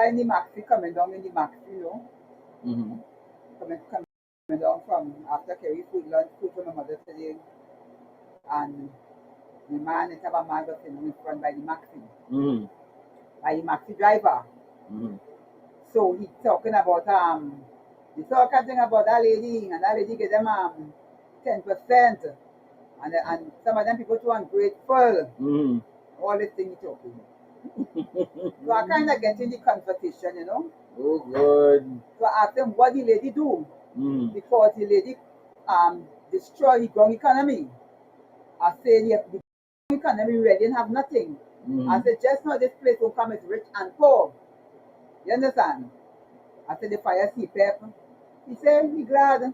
in the maxi, coming down in the maxi, you know. Mm-hmm. Coming down from after carry food, lunch food from my mother today. And the man, it have a man just in front by the maxi, Mm-hmm. by the maxi driver. Mm-hmm. So he talking about he talking about that lady, and that lady get them 10%, and some of them people too ungrateful. Mm-hmm. All this thing he talking. So I kind of get in the conversation, you know. Oh God. So I asked him what the lady do, Mm-hmm. because the lady destroy the ground economy. I said the ground economy really didn't have nothing. Mm-hmm. I said just now this place will come as rich and poor. You understand? I said the fire CPEP. He said he glad.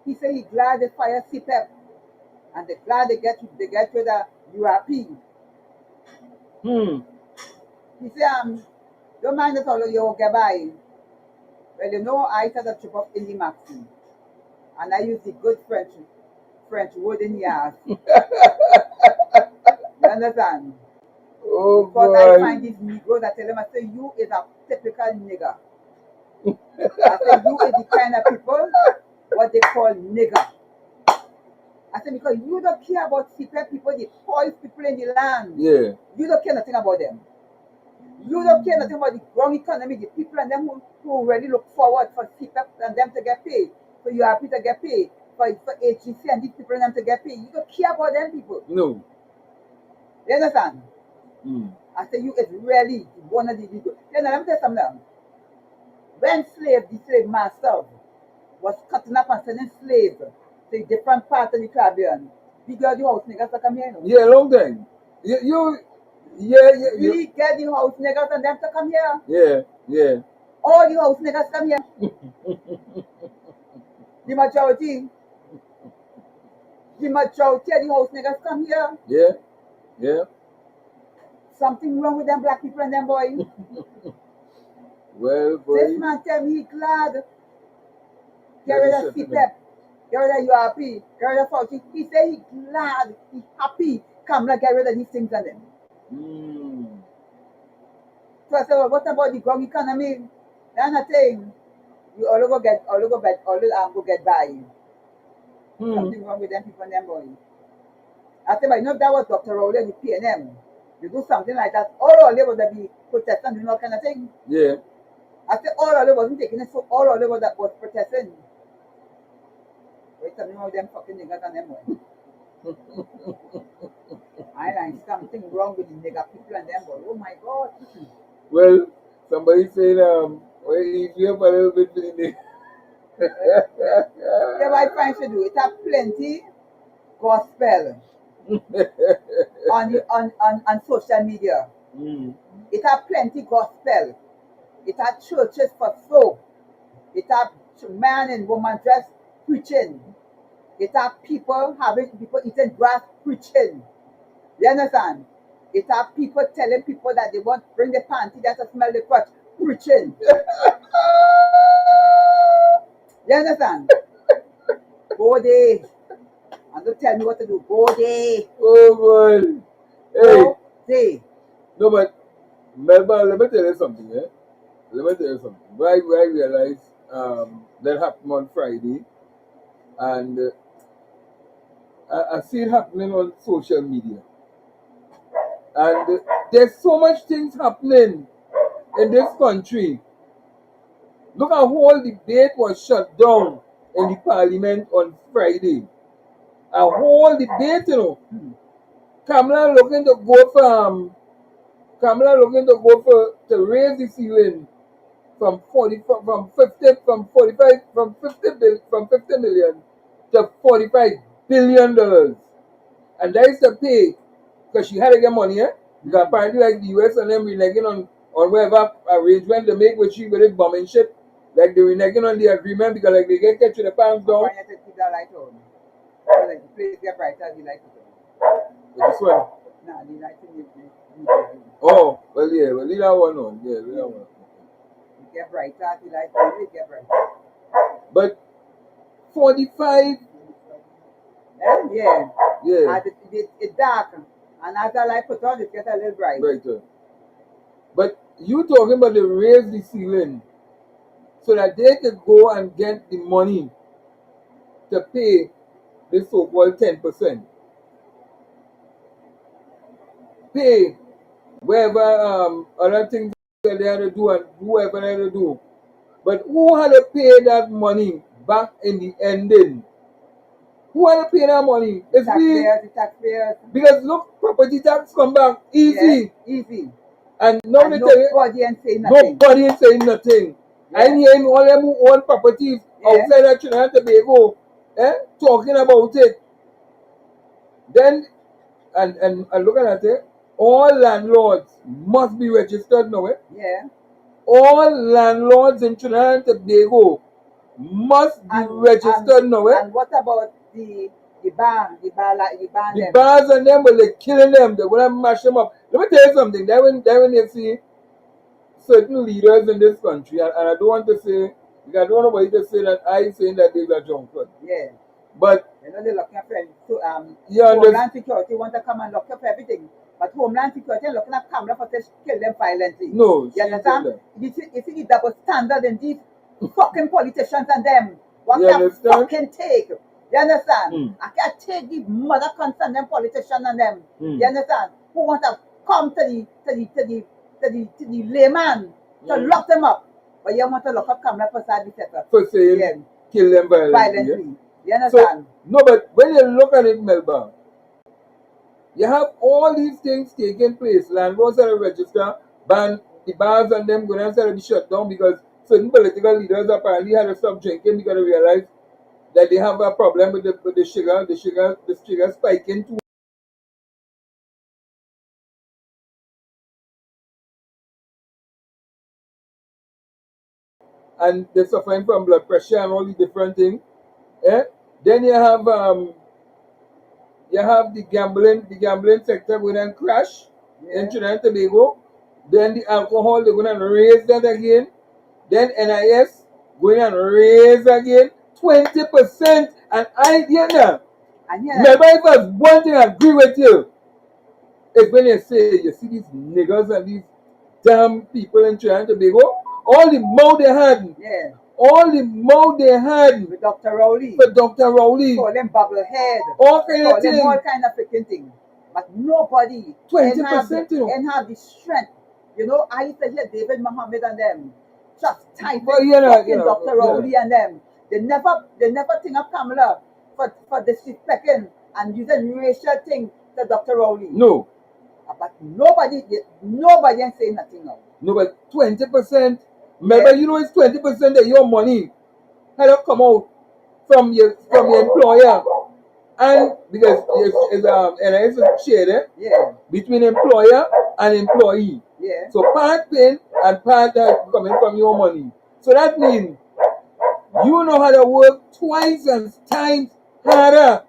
He said he glad the fire CPEP, and they glad they get rid of URP. Hmm. He said don't mind at all you get by. Well, you know, I had a trip up in the maxi, and I use the good French wooden yard. You understand? Oh Because I God. find these Negroes, I tell them, I say, you is a typical nigger. I say, you is the kind of people what they call nigger. I say, because you don't care about CPEP people, the poorest people in the land. Yeah. You don't care nothing about them. You don't care nothing about the ground economy, the people and them who really look forward for CPEP and them to get paid, for URP to get paid, for HGC and these people and them to get paid. You don't care about them people. No. You understand? Mm. I say, you is really one of the people. Then let me tell you something now. When the slave master was cutting up and sending slaves to different parts of the Caribbean, we got the house niggas to come here, you know. Yeah, long time. Yeah. We get the house niggas and them to come here. Yeah. All the house niggas come here. The majority of the house niggas come here. Yeah. Something wrong with them black people and them boys. Well, This boy. man tell me he glad. Get Let me rid of shut it CPEP. Get rid of URP. Get rid of Fauci. He say he glad. He happy. Come like get rid of these things and them. Mm. So I said, well, what about the ground economy? That's a thing. You all go get by. Something wrong with them people and them boys. I said, but you know if that was Dr. Rowley and the PNM. You do something like that, all our labor that be protesting, you know, kind of thing. Yeah. I said all our labor wasn't taking it, so all our labor that was protesting. Wait, something wrong with them fucking niggas and them boys. I like something wrong with the nigga people and them boys. Oh my God. Well, somebody said, well, if you have a little bit in it. Yeah, what I find to do, it have plenty gospel on social media. Mm. It have plenty gospel. It have churches for soul. It have man and woman dress preaching. It have people eating grass preaching. You understand? It have people telling people that they want to bring the panty that smell the crotch preaching. You understand? Go there. And don't tell me what to do. Go there. Oh, boy. Hey. Go there. No, but, Melba, let me tell you something, eh? Let me tell you something. Why I realized that happened on Friday, and I see it happening on social media. And there's so much things happening in this country. Look at whole debate was shut down in the parliament on Friday. A whole debate, you know. Kamala looking to go to raise the ceiling from 50 million to $45 billion. And that is the pay because she had to get money, eh? Because apparently like the US and them reneging on whatever arrangement they make with she with it bombing shit. Like they reneging on the agreement because like they get catch the pants down. I'm trying to keep that light on. So like the place get brighter, the light is on. But this one. Nah, the light is Oh, well yeah, well leave that one on. Yeah, leave that one. It get brighter, the light will get brighter. But 45. Yeah. Yeah. It's dark. And as the light put on, it gets a little bright. Brighter. But you talking about they raise the ceiling so that they could go and get the money to pay the so-called 10%. Pay wherever other things that they had to do and whoever they had to do. But who had to pay that money back in the ending? Who had to pay that money? It's we. The taxpayers. Because look, property tax come back easy. Yes, easy. And now they tell you, nobody ain't saying nothing. nobody is saying nothing. Yeah. I'm hearing all them who own properties outside of Trinidad and Tobago talking about it. Then, and looking at it, all landlords must be registered now. Yeah. All landlords in Trinidad and Tobago must be registered now. And what about the bars and them, well, they're killing them. They want to mash them up. Let me tell you something. Then when you see certain leaders in this country, and I don't want to say, because I don't want nobody to say that I'm saying that they're a drunkard. Yeah. But you know, they're looking for Homeland Security want to come and look up everything. But Homeland Security looking at camera for to kill them violently. No, you understand? You see the double standard in these fucking politicians and them. What can fucking take? You understand? I can't take the mother concern them politicians and them. You understand? Who want to come to the layman to lock them up. But you want to lock up camera for side setup. For saying kill them violently. You understand? So, no, but when you look at it, Melba, you have all these things taking place. Landlords are registered, ban the bars and them going to be shut down because certain political leaders apparently had to stop drinking because they realized that they have a problem with the sugar spiking too. And they're suffering from blood pressure and all these different things. Then you have the gambling sector going to crash in Trinidad and Tobago. Then the alcohol, they're going to raise that again. Then NIS going to raise again 20%. And Melba, if there's one thing I agree with you, is when you say you see these niggers and these damn people in Trinidad and Tobago, all the mouth they had. Yeah. All the mouth they had with Dr. Rowley. For Dr. Rowley. Call them bubblehead. All kind of things. All kind of freaking thing. But nobody 20% and have the strength. You know, I used to hear David Muhammad and them just typing Dr. Rowley and them. They never think of Kamala for disrespecting and using racial things to Dr. Rowley. No. But nobody ain't saying nothing now. No, but 20%. Remember, you know it's 20% of your money had to come out from your employer. And because it's a share between employer and employee. Yeah. So part paying and part coming from your money. So that means you know how to work twice times harder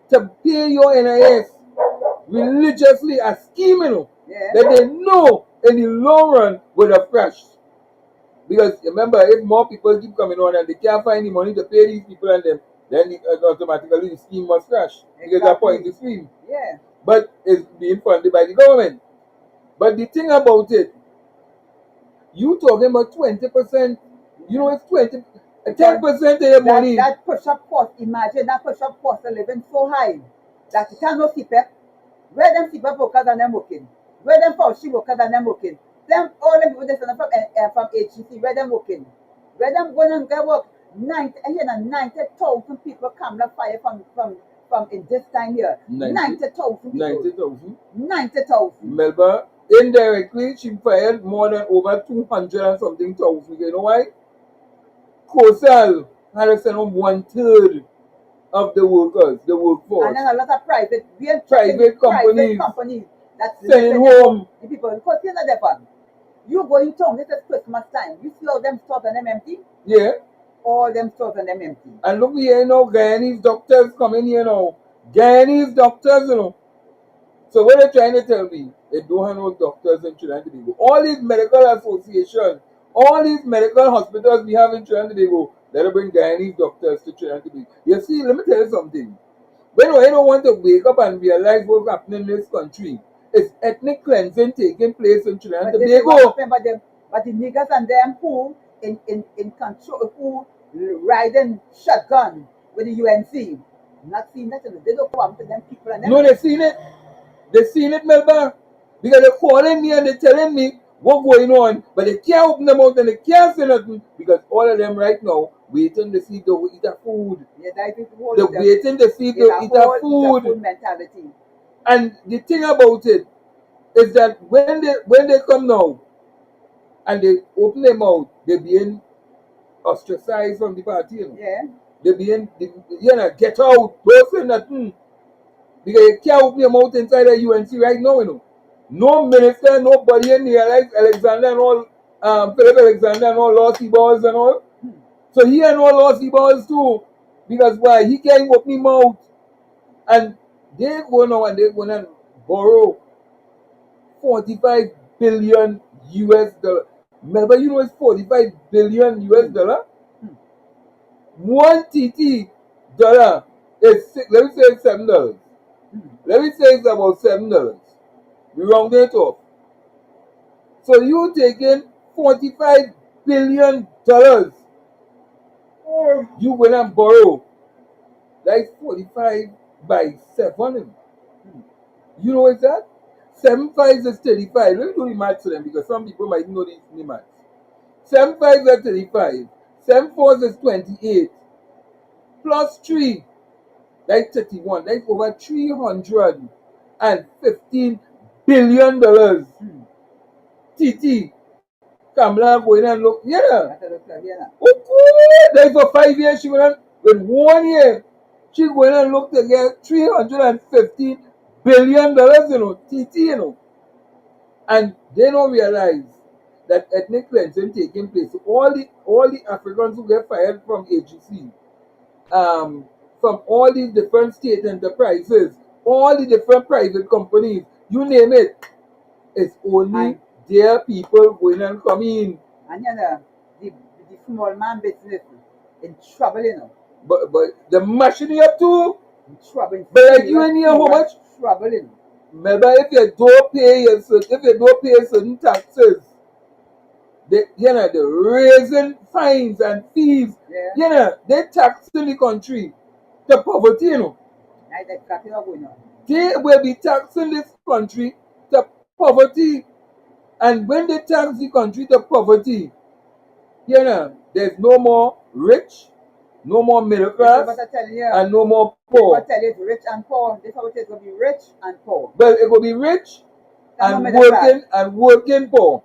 to pay your NIS religiously as scheming that they know in the long run will have crashed. Because remember, if more people keep coming on and they can't find the money to pay these people and them, then automatically the scheme must crash. Because that point is scheme. Yeah. But it's being funded by the government. But the thing about it, you talking about 20%, you know it's 10% of your money. That push-up cost, imagine that push-up cost of living so high that you can't no people. Where them people workers and them working? Where them Fauci workers and them working? Them all them people from HCC, where them working? Where them going and get work? 90,000 people come to fire from in this time here. 90,000 people. 90,000. Melba, indirectly, she fired more than over 200 and something thousand. You know why? COSAL had to send home 1/3 of the workers, the workforce. And then a lot of private companies that's sending home the people. Because you know that one. You go in town, this is Christmas time. You see all them stores and them empty? Yeah. All them stores and them empty. And look here, Guyanese doctors coming here now. Guyanese doctors, So what they're trying to tell me, they don't have no doctors in Trinidad and Tobago. All these medical associations, all these medical hospitals we have in Trinidad and Tobago, they'll bring Guyanese doctors to Trinidad and Tobago. You see, let me tell you something. When I don't want to wake up and realize what's happening in this country, It's ethnic cleansing taking place in Trinidad But and this is what Tobago. happened. But the niggas and them who in control, who riding shotgun with the UNC, not seeing nothing. They don't come to them people and them. No, they seen it. They seen it, Melba. Because they're calling me and they're telling me what's going on, but they can't open them out and they can't say nothing because all of them right now waiting to see if they will eat a food. Yeah, that is the whole. They're waiting to see if It's they'll a eat a whole, it's a food. food mentality. And the thing about it is that when they come now and they open their mouth, they're being ostracized from the party. You know? Yeah. They're being, get out, don't say nothing. Because you can't open your mouth inside the UNC right now, you know. No minister, nobody in here like Alexander and all, Philip Alexander and all lossy balls and all. So he and all lossy balls too. Because why? He can't open his mouth. And they go now and they're going to borrow 45 billion US dollar. Melba, you know it's 45 billion US dollar? One TT dollar is, let me say it's $7. Let me say it's about $7. We round it off. So you taking $45 billion. You went and borrow like 45 by 7. You know what's that? 7 fives is 35. Let me do the maths to them because some people might know the maths. 7 fives is 35. 7 fours is 28. Plus 3, like 31. Like over $315 billion. TT. Kamala going and look. Yeah. Okay. Like for 5 years, she went with 1 year. She going and look to get $315 billion, you know, TT, you know. And they don't realize that ethnic cleansing taking place. So all the Africans who get fired from AGC, from all these different state enterprises, all the different private companies, you name it, it's only their people going and coming. And you know, the small man business in trouble, you know. But the mashing it up too. In trouble. But like you in here, how much? Trouble, you know. Melba, if you don't pay certain taxes, they're raising fines and fees. Yeah. They're taxing the country to poverty, you know. That's exactly what's going on. They will be taxing this country to poverty. And when they tax the country to poverty, there's no more rich, no more middle class, and no more poor. I tell you, it's rich and poor. This is how it is going to be rich and poor. Well, it will be rich and working poor.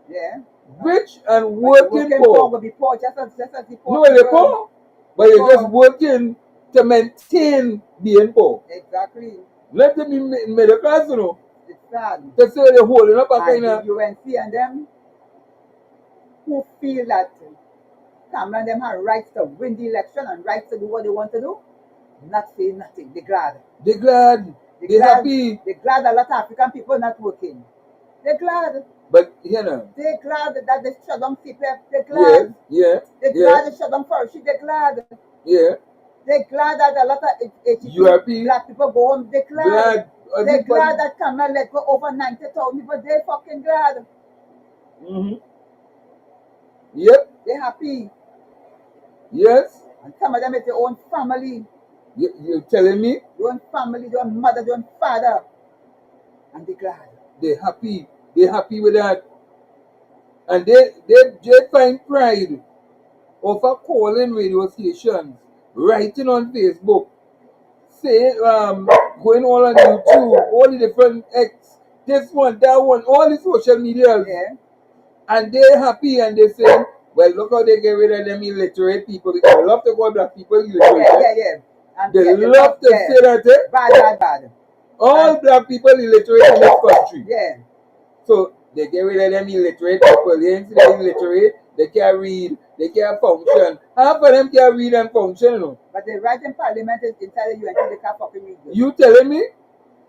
Yeah. Rich and working poor. Will be poor just as the poor. No, they're poor, but you're just working to maintain being poor. Exactly. Let them be middle class, you know. It's sad. They say they're holding up a kind of UNC and them who feel that Kamala and them have rights to win the election and rights to do what they want to do, not saying nothing. They're glad. They're glad. They're happy. They're glad a lot of African people not working. They're glad. But they're glad that they shut down CPF. They're glad. Yeah. They're glad they shut down Forestry. They're glad. Yeah. They're glad that a lot of black people go home. They're glad. They're glad that Kamala let go over 90,000 people. They're fucking glad. Mm-hmm. Yep. They're happy. Yes. And some of them is their own family. You're telling me? Your own family, your own mother, your own father. And they're glad. They're happy. They're happy with that. And they find pride over calling radio stations, writing on Facebook, saying, going all on YouTube, all the different X, this one, that one, all the social media. Yeah. And they're happy and they say, well, look how they get rid of them illiterate people. Because they love to call black people illiterate. Yeah. They love to say that. Bad. All black people illiterate in this country. Yeah. So they get rid of them illiterate people. They ain't illiterate. They can't read. They can't function. Half of them can't read and function, you know. But they write in parliament inside the UNC, they can't fucking read. You telling me?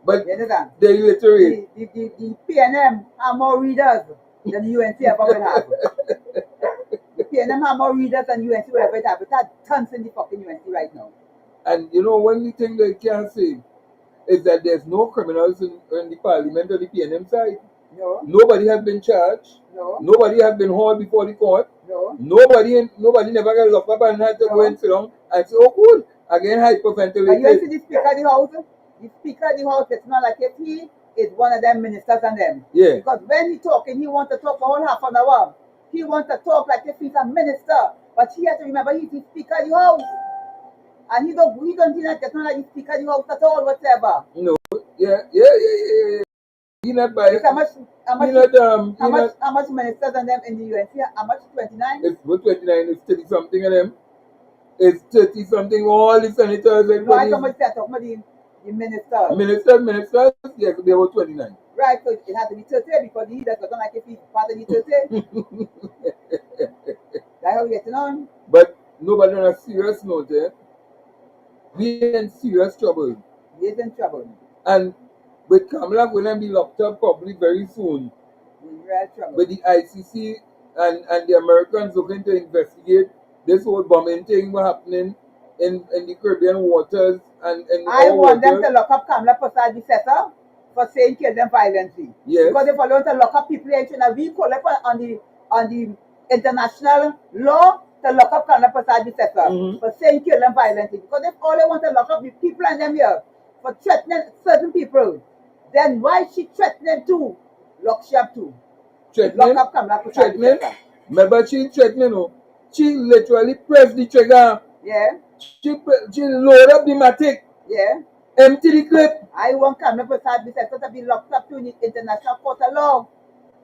But they're illiterate. The PNM have more readers than the UNC ever will have. The PNM have more readers than UNC will ever have. But that tons in the fucking UNC right now. And you know, one thing they can't say is that there's no criminals in the parliament or the PNM side. No. Nobody has been charged. No. Nobody has been hauled before the court. No. Nobody never got locked up and had to go and sit down and say, oh, cool. Again, hyperventilated. But you see the Speaker of the House? The Speaker of the House, it's not like if he is one of them ministers and them. Yeah. Because when he talking, he wants to talk for whole half an hour. He wants to talk like if he's a minister. But he has to remember he's the Speaker of the House. And he don't think that it's not like the Speaker of the House at all, whatever. No. Yeah. He not biased. How much ministers and them in the UNC? How much? 29? It's 29, it's 30 something of them. It's 30 something, all the senators and why so much they're talking about the ministers? Ministers, yeah, could be about 29. Right, so it had to be 30 because the leaders was not like if he's part of the 30. That's how we getting on. But nobody on a serious note, we're in serious trouble. We're in trouble. And with Kamala going to be locked up probably very soon. Real trouble. With the ICC and the Americans looking to investigate this whole bombing thing was happening in the Caribbean waters and I want them to lock up Kamala Prasad Bissetta for saying kill them violently. Yes. Because if I want to lock up people in China, we call up on the international law to lock up Kamala Prasad Bissetta for saying kill them violently. Because if all they want to lock up the people and them here for threatening certain people, then why she threatening to lock she up too? Threatening? Lock up Kamala Prasad Bissetta. Remember she threatening, no? She literally pressed the trigger. Yeah. She loaded up the matic. Yeah. Empty the clip. I want Kamala Prasad Bissetta to be locked up to the international court of law.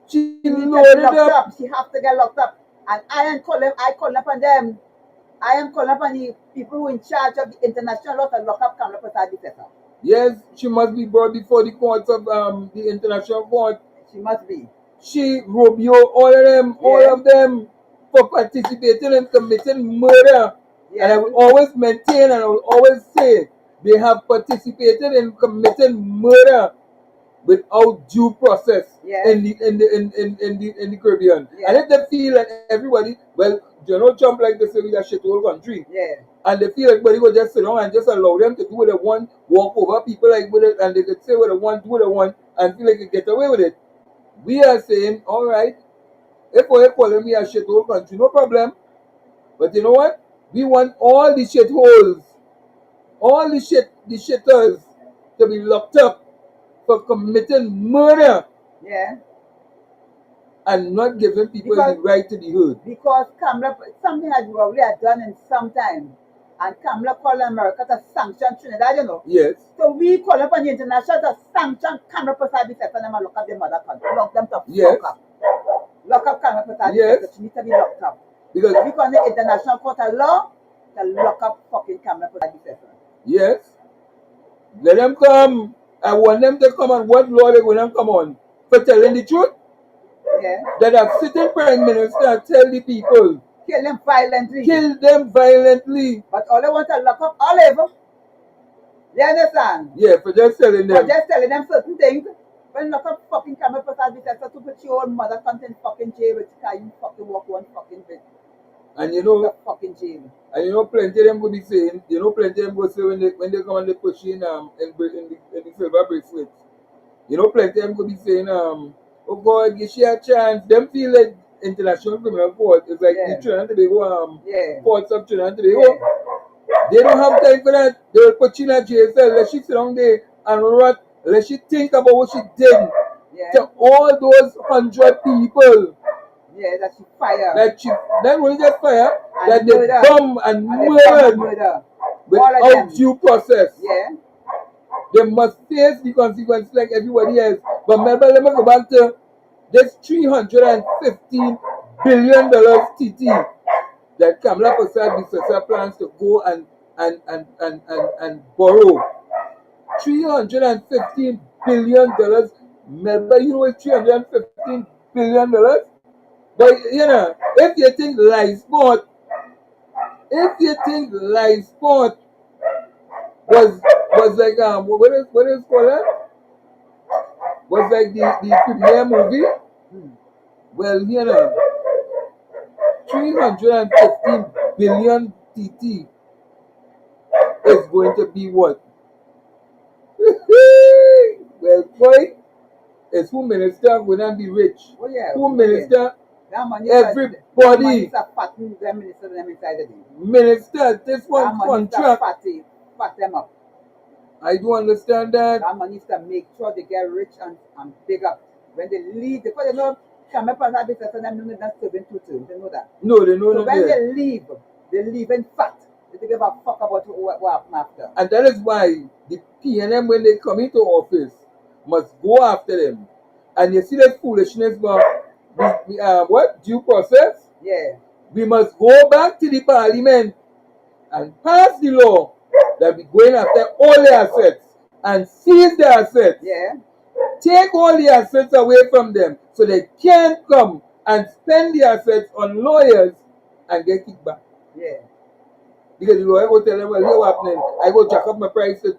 She loaded up. She has to get locked up. And I call upon them. I am calling upon the people who are in charge of the international law to lock up Kamala Prasad Bissetta. Yes, she must be brought before the courts of the international court. She must be. She, Rubio, all of them for participating in committing murder. Yes. And I will always maintain and I will always say they have participated in committing murder without due process in the Caribbean. Yes. And if they feel that everybody, well, Trump like to say we got shit whole country. Yeah. And they feel like everybody will just sit down and just allow them to do what they want, walk over people like with it, and they could say what they want, do what they want, and feel like they get away with it. We are saying, all right, if we call them we a shithole country, no problem. But you know what? We want all the shitholes, all the shitters to be locked up for committing murder. Yeah. And not giving people the right to be heard. Because Kamala, something that you already have done in some time. And Kamala called America to sanction Trinidad, you know. Yes. So we call upon the international to sanction Kamala Prasad Bissetta and lock up their mother country. Lock them up. Yes. Lock up Kamala Prasad Bissetta. She needs to be locked up. Because we call the international court of law to lock up fucking Kamala Prasad Bissetta. Yes. Let them come. I want them to come on. What law they going to come on? For telling the truth? Yeah. That a sitting prime minister tell the people. Kill them violently. Kill them violently. But all they want to lock up Olive. You understand? Yeah, for just telling them. For just telling them certain things. When lock up fucking Kamala Prasad Bissetta to put your own mother country in fucking jail with you fucking walk one fucking bit. And you know, fucking jail. And you know, plenty of them will be saying, plenty of them will say when they come and they push in the silver bracelets. You know, plenty of them will be saying, oh God, give she a chance. Them feel like international criminal court is like the Trinidad and Tobago courts of Trinidad and Tobago. Yeah. They don't have time for that. They will put you in a jail cell. Let she sit down there and rot. Let she think about what she did to all those 100 people. Yeah, that she fire. That she not only just fire, and that they bomb and murder without due process. Yeah. They must face the consequences like everybody else. But remember, let me go back to this $315 billion TT that Kamala Prasad Bissetta plans to go and borrow. $315 billion. Melba, you know what $315 billion? But you know, if you think life sport was like what is called that? Was like the premiere movie. Well, you know, 315 billion TT is going to be what? Well, boy, it's who minister gonna be rich. Oh yeah, Who oh yeah. minister? That money is that money Everybody is a fattening them minister them inside the day. minister. This That one money is a contract. fat them up. I do understand that. That money is to make sure they get rich and big up. When they leave, because you know, come up and have business and them know not serving two terms. They know that. No, they know So not when there. they leave in fat. They don't give a fuck about what happened after. And that is why the PNM, when they come into office, must go after them. And you see that foolishness about what? Due process? Yeah, We must go back to the parliament and pass the law that we're going after all the assets and seize the assets. yeah, Take all the assets away from them so they can't come and spend the assets on lawyers and get kickback. yeah. Because the lawyer go tell them, well, here what happening? I go jack up my price to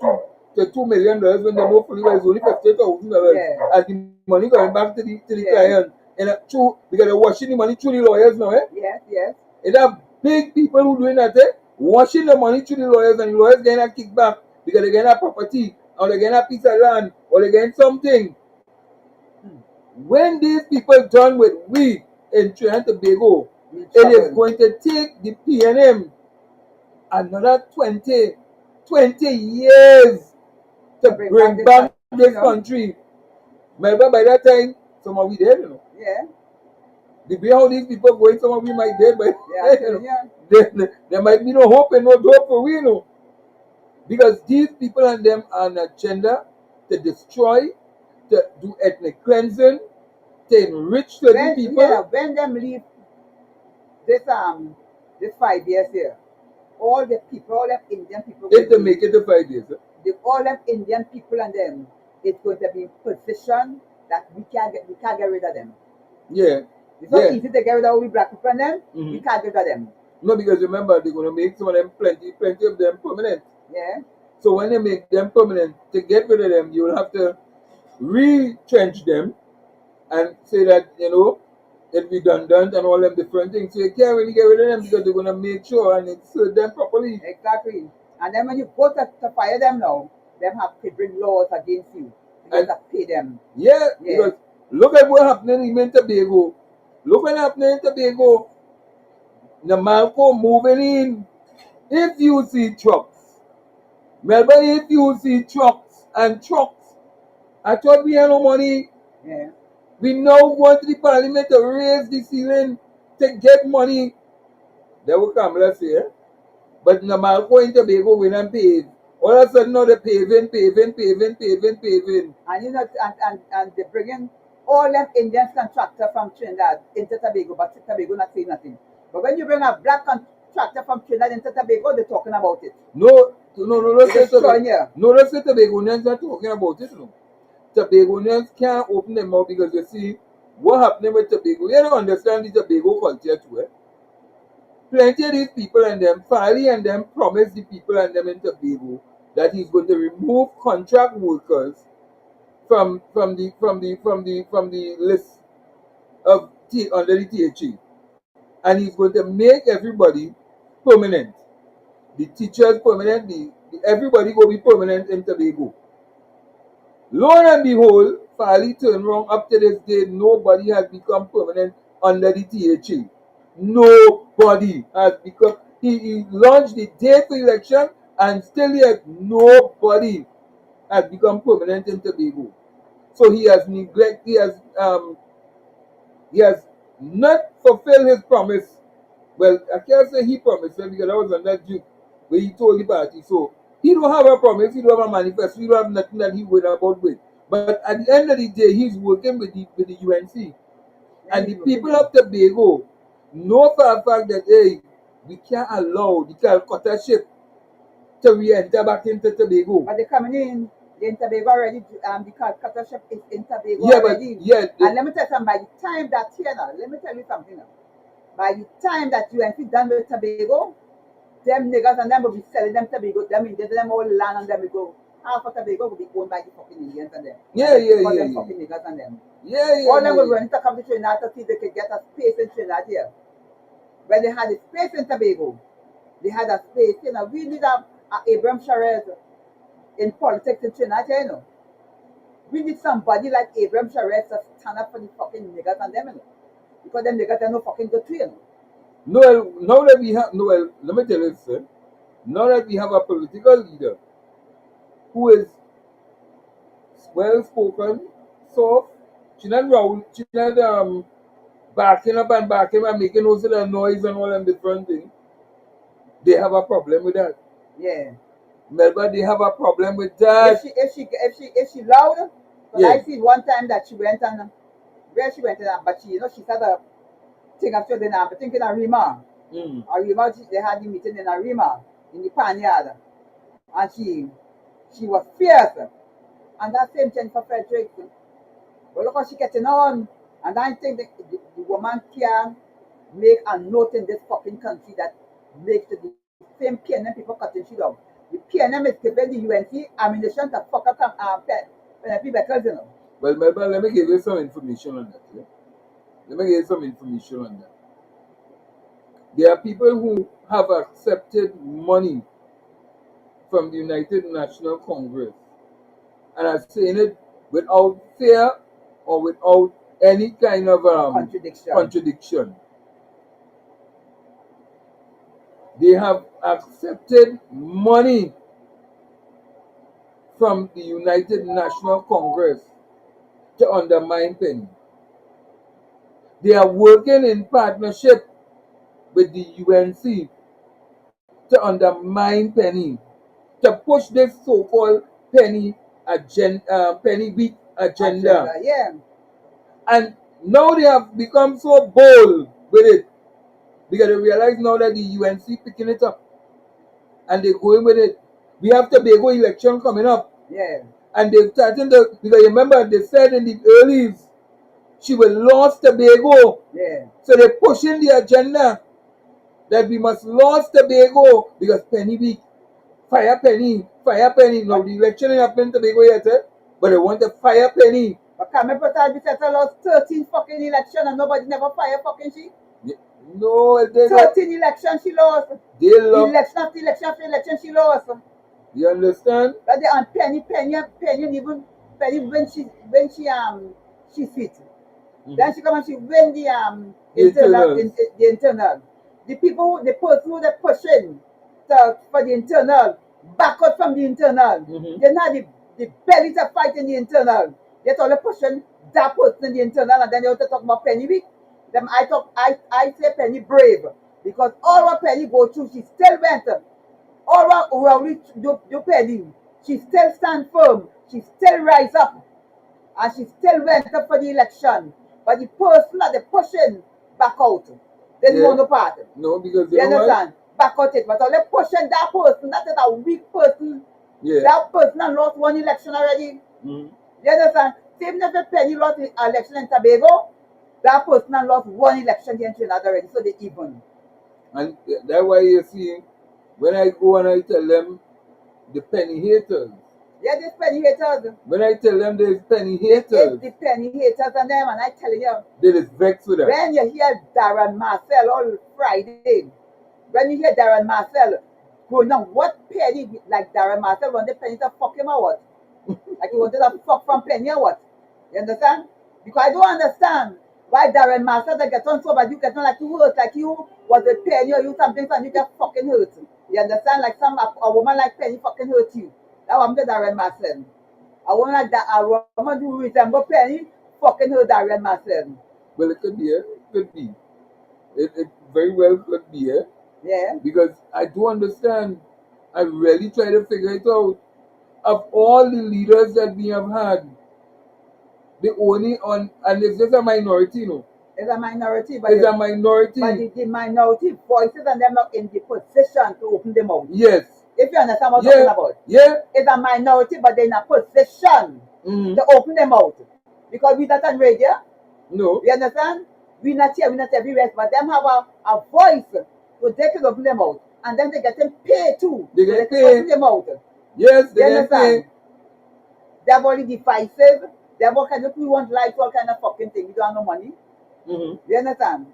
$2 million when they know fully well it's only $50,000. Yeah. And the money going back to the Yeah. client. And because they're washing the money through the lawyers now, eh? Yes, yes. And there are big people who doing that, eh? Washing the money through the lawyers, and the lawyers getting a kickback because they're getting a property, or they're getting a piece of land, or they're getting something. When these people done with we in Trinidad and Tobago, it is going to take the PNM another 20 years to bring back this country. Melba, by that time, some of we dead, you know. Yeah. The way how these people going, some of we might dead, but Yeah, you know, yeah. there might be no hope and no hope for we, you know. Because these people and them are an agenda to destroy, to do ethnic cleansing, to enrich certain people. Yeah, when them leave this 5 years here, all the people, all them Indian people, If they make it to 5 years, all them Indian people and them, it's going to be in position that we can't get rid of them. Yeah. It's not easy to get rid of all we black people and them. We can't get rid of them. No, because remember, they're going to make some of them plenty of them permanent. Yeah. So when they make them permanent, to get rid of them, you will have to retrench them and say that, you know, it's redundant and all them different things. So you can't really get rid of them because they're going to make sure and it's serve them properly. Exactly. And then when you go to fire them now, them have to bring laws against you. You have to pay them. Yeah, because look at what happening in Tobago. Look what happening in Tobago. The Malco moving in. If you see trucks, Melba, if you see trucks, I thought we had no money. Yeah. We now want the parliament to raise the ceiling to get money. They will come, let's say. But in the Malco in Tobago, we don't pave. All of a sudden, now they're paving. And you know, and they bring in all them Indian contractor from Trinidad into Tobago, but Tobago not saying nothing. But when you bring a black contractor from Trinidad into Tobago, they're talking about it. No, let's say Tobago. No, let's say Tobagonians not talking about it. No. Tobagonians can't open them out because you see what happening with Tobago. You don't understand the Tobago culture too. Eh? Plenty of these people and them, Farley and them promised the people and them in Tobago that he's going to remove contract workers from the list of under the THE, and he's going to make everybody permanent. The teachers permanent, everybody will be permanent in Tobago. Lo and behold, Farley turned around up to this day, nobody has become permanent under the THE. Nobody has become. He launched the date for election and still yet nobody has become permanent in Tobago. So he has he has not fulfilled his promise. Well, I can't say he promised because I was under Duke where he told the party. So he don't have a promise, he don't have a manifesto, he don't have nothing that he would about with. But at the end of the day, he's working with the UNC. And the people of Tobago know for a fact that, hey, we can't allow the Calcutta ship to re-enter back into Tobago. But they're coming in Tobago already. The Calcutta ship is in Tobago already. And let me tell you something, by the time that here now, let me tell you something now. By the time that UNC done with Tobago, them niggas and them will be selling them Tobago, them Indians, them all land and them will go. Half of Tobago will be owned by the fucking Indians and them. All them fucking niggas and them. All them will run to come to Trinidad to see if they could get a space in Trinidad here. When they had a space in Tobago, they had a space, you know, we need a Abraham Sharez in politics in Trinidad, you know. We need somebody like Abraham Charest to stand up for the fucking niggas and them, you know. Because them niggas are no fucking good to you know. Noel, now that we have Noel, let me tell you, sir. Now that we have a political leader who is well spoken, soft, she not round, she not backing up and making all sort of noise and all them different things. They have a problem with that. Yeah. Melba, they have a problem with If that. she loud, because Yeah. I see one time that she went on where she went in, but she she said a thing after the I'm thinking of Rima. Mm. Rima, they had the meeting in Rima in the Panyard, and she was fierce. And that same thing for Frederick. But look how she getting on. And I think the woman can make a note in this fucking country that makes the same PNM people cutting shit off. The PNM is giving the UNC ammunition to fuck up PNP vehicles, you know. Well, Melba, let me give you some information on that. Yeah? Let me give you some information on that. There are people who have accepted money from the United National Congress and are saying it without fear or without any kind of contradiction. They have accepted money from the United National Congress to undermine Penny. They are working in partnership with the UNC to undermine Penny, to push this so-called Penny Week agenda. Yeah. And now they have become so bold with it because they realize now that the UNC picking it up and they're going with it. We have Tobago election coming up. Yeah. And they're starting to, because remember they said in the earlies she will lose Tobago. Yeah. So they're pushing the agenda that we must lose Tobago because Penny Week. Fire Penny. Now the election ain't happening in Tobago yet, but they want to fire Penny. But Cameron Patel said I lost 13 fucking election and nobody never fire fucking she. No, they 13 elections she lost. They lost. Election after election after election she lost. You understand? But they on Penny even Penny when she fit. Then she come and she win the internal. The people the person who they pushing for the internal, back out from the internal. They not the belly to fight in the internal. They're only pushing that person in the internal and then they want to talk about Penny Week. Them I say Penny brave because all what Penny go through, she still went. All what Rowley do Penny, she still stand firm. She still rise up and she still went up for the election. But the person that they pushing back out, they don't want no part. No, because you understand? Back out it. But they pushing that person, that is a weak person. Yeah. That person has lost one election already. You understand? Same if Penny lost the election in Tobago, that person has lost one election here in Trinidad already, so they even. And that's why you see, when I go and I tell them the Penny haters. Yeah, there's Penny haters. When I tell them there's Penny haters. It's the Penny haters and them, and I tell you. They just vex with them. When you hear Darren Marcel on Friday, when you hear Darren Marcel going on, what Penny, like Darren Marcel wanted Penny to fuck him or what? Like he wanted to fuck from Penny or what? You understand? Because I don't understand why Darren Marcel that get on so bad, you get on like you hurt, like you was a Penny or you something and you get fucking hurt. You understand? Like a woman like Penny fucking hurt you. That was Darren Marcel. A woman like that, a woman who resemble Penny fucking hurt Darren Marcel. Well, it could be, it could be. It very well could be, Yeah. Because I do understand. I really try to figure it out. Of all the leaders that we have had, the only and it's just a minority, you know. It's a minority, but it's a minority. But the minority voices and them not in the position to open them out. Yes. If you understand what I'm talking about. Yeah. It's a minority, but they're in a position to open them out. Because we not on radio. No. You understand? We not here, we not everywhere, but them have a voice so they can open them out. And then they get them paid too. They get paid. Open them out. Yes, they get paid. They're only divisive. They're all kind of, we want life, all kind of fucking thing. We don't have no money. You understand?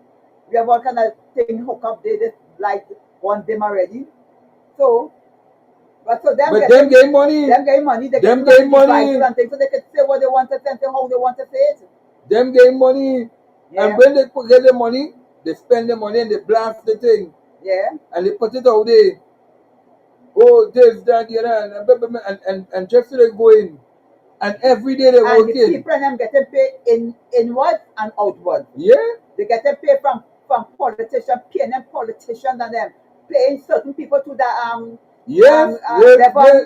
We have all kind of thing hook up, they just like want them already. So But so them But them getting money. them getting money, they Them get getting money. devices and things so they can say what they want to say and how they want to say it. Them getting money. Yeah. And when they get the money, they spend the money and they blast the thing. Yeah. And they put it out there. Oh, this, that, the other, and just so they go in. And every day they And work the in. people and them getting paid inward and outward. Yeah. They getting paid from politicians, paying them politicians and them paying certain people to the Yes,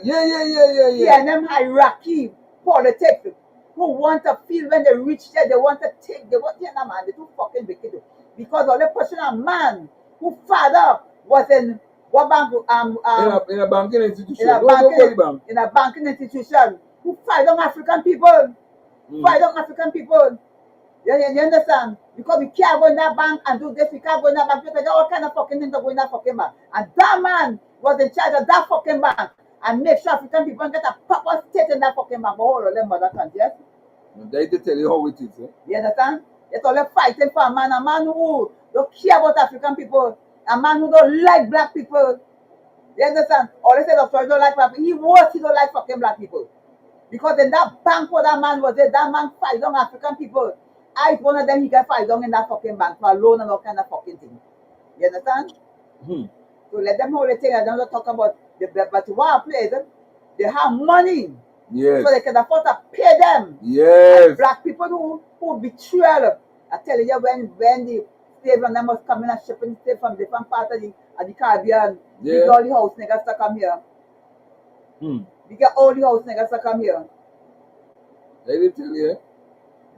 yeah. paying them hierarchy politics who want to feel when they reach there, they want to take, they want, man, they too fucking wicked. Because all the person a man who father was in what bank in a banking institution. In a banking institution who fight on African people. Fight on African people. You understand? Because we can't go in that bank and do this, we can't go in that bank because there are all kind of fucking things to go in that fucking bank. And that man was in charge of that fucking bank and make sure African people get a proper state in that fucking bank. But all of them mother countries. Yes? They tell you how it is. You understand? It's all fighting for a man who don't care about African people, a man who don't like black people. You understand? All they say Dr. don't like black people. He don't like fucking black people. Because in that bank where that man was there, that man fight on African people. I one of them he can fight down in that fucking bank for a loan and all kind of fucking thing. You understand? So let them hold the thing. I don't talk about but what place, they have money. Yes. So they can afford to pay them. Yes. And black people who betrayal. I tell you, when the slave and them was coming and shipping slave from different parts of the Caribbean, we get all the house niggas to come here. We get all the house niggas to come here. They did tell you.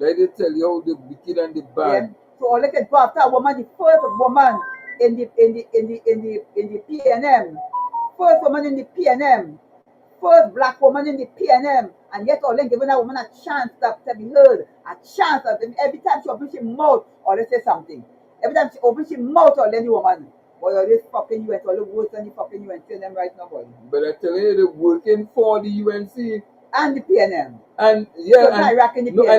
They did tell you how the wicked and the bad. Yeah. So all they can go after a woman, the first woman in the PNM, first woman in the PNM, first black woman in the PNM, and yet all they giving that woman a chance to be heard, a chance of every time she opens her mouth or they say something. Every time she opens her mouth or any woman. Boy, all this fucking UN, all the words and the fucking UNC and them right now, boy. But I tell you, they're working for the UNC. And the PNM. And yeah, so and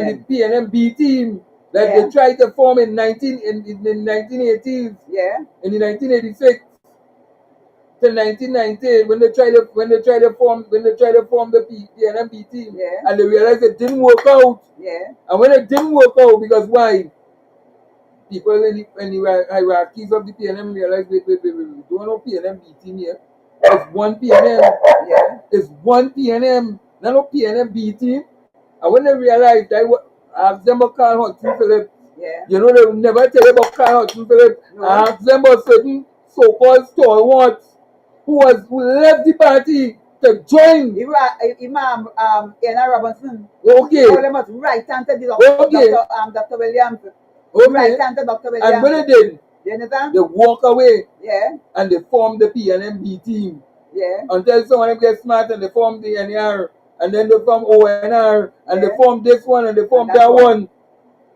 the PNM B team that they tried to form in 1980s. Yeah. In the 1986 to 1990 when they tried to form the PNM B team. Yeah. And they realized it didn't work out. Yeah. And when it didn't work out, because why? People in the hierarchies of the PNM realized we don't know PNM B team here. It's one PNM. Yeah. It's one PNM. Not no PNM B team. And when they realized that I asked them about Carl Hudson Phillips. Yeah. You know they will never tell you about Carl Hudson Phillips. No. I asked them about certain so-called stalwarts who left the party to join. Imam Anna Robinson. Okay. All them was right hand to Dr. Williams. Okay. Right hand to Dr. Williams. And when they did, you understand? they walk away. Yeah. And they formed the PNMB team. Yeah. Until some of them get smart and they form the NER. And then they form ONR. And they form this one and they form that one.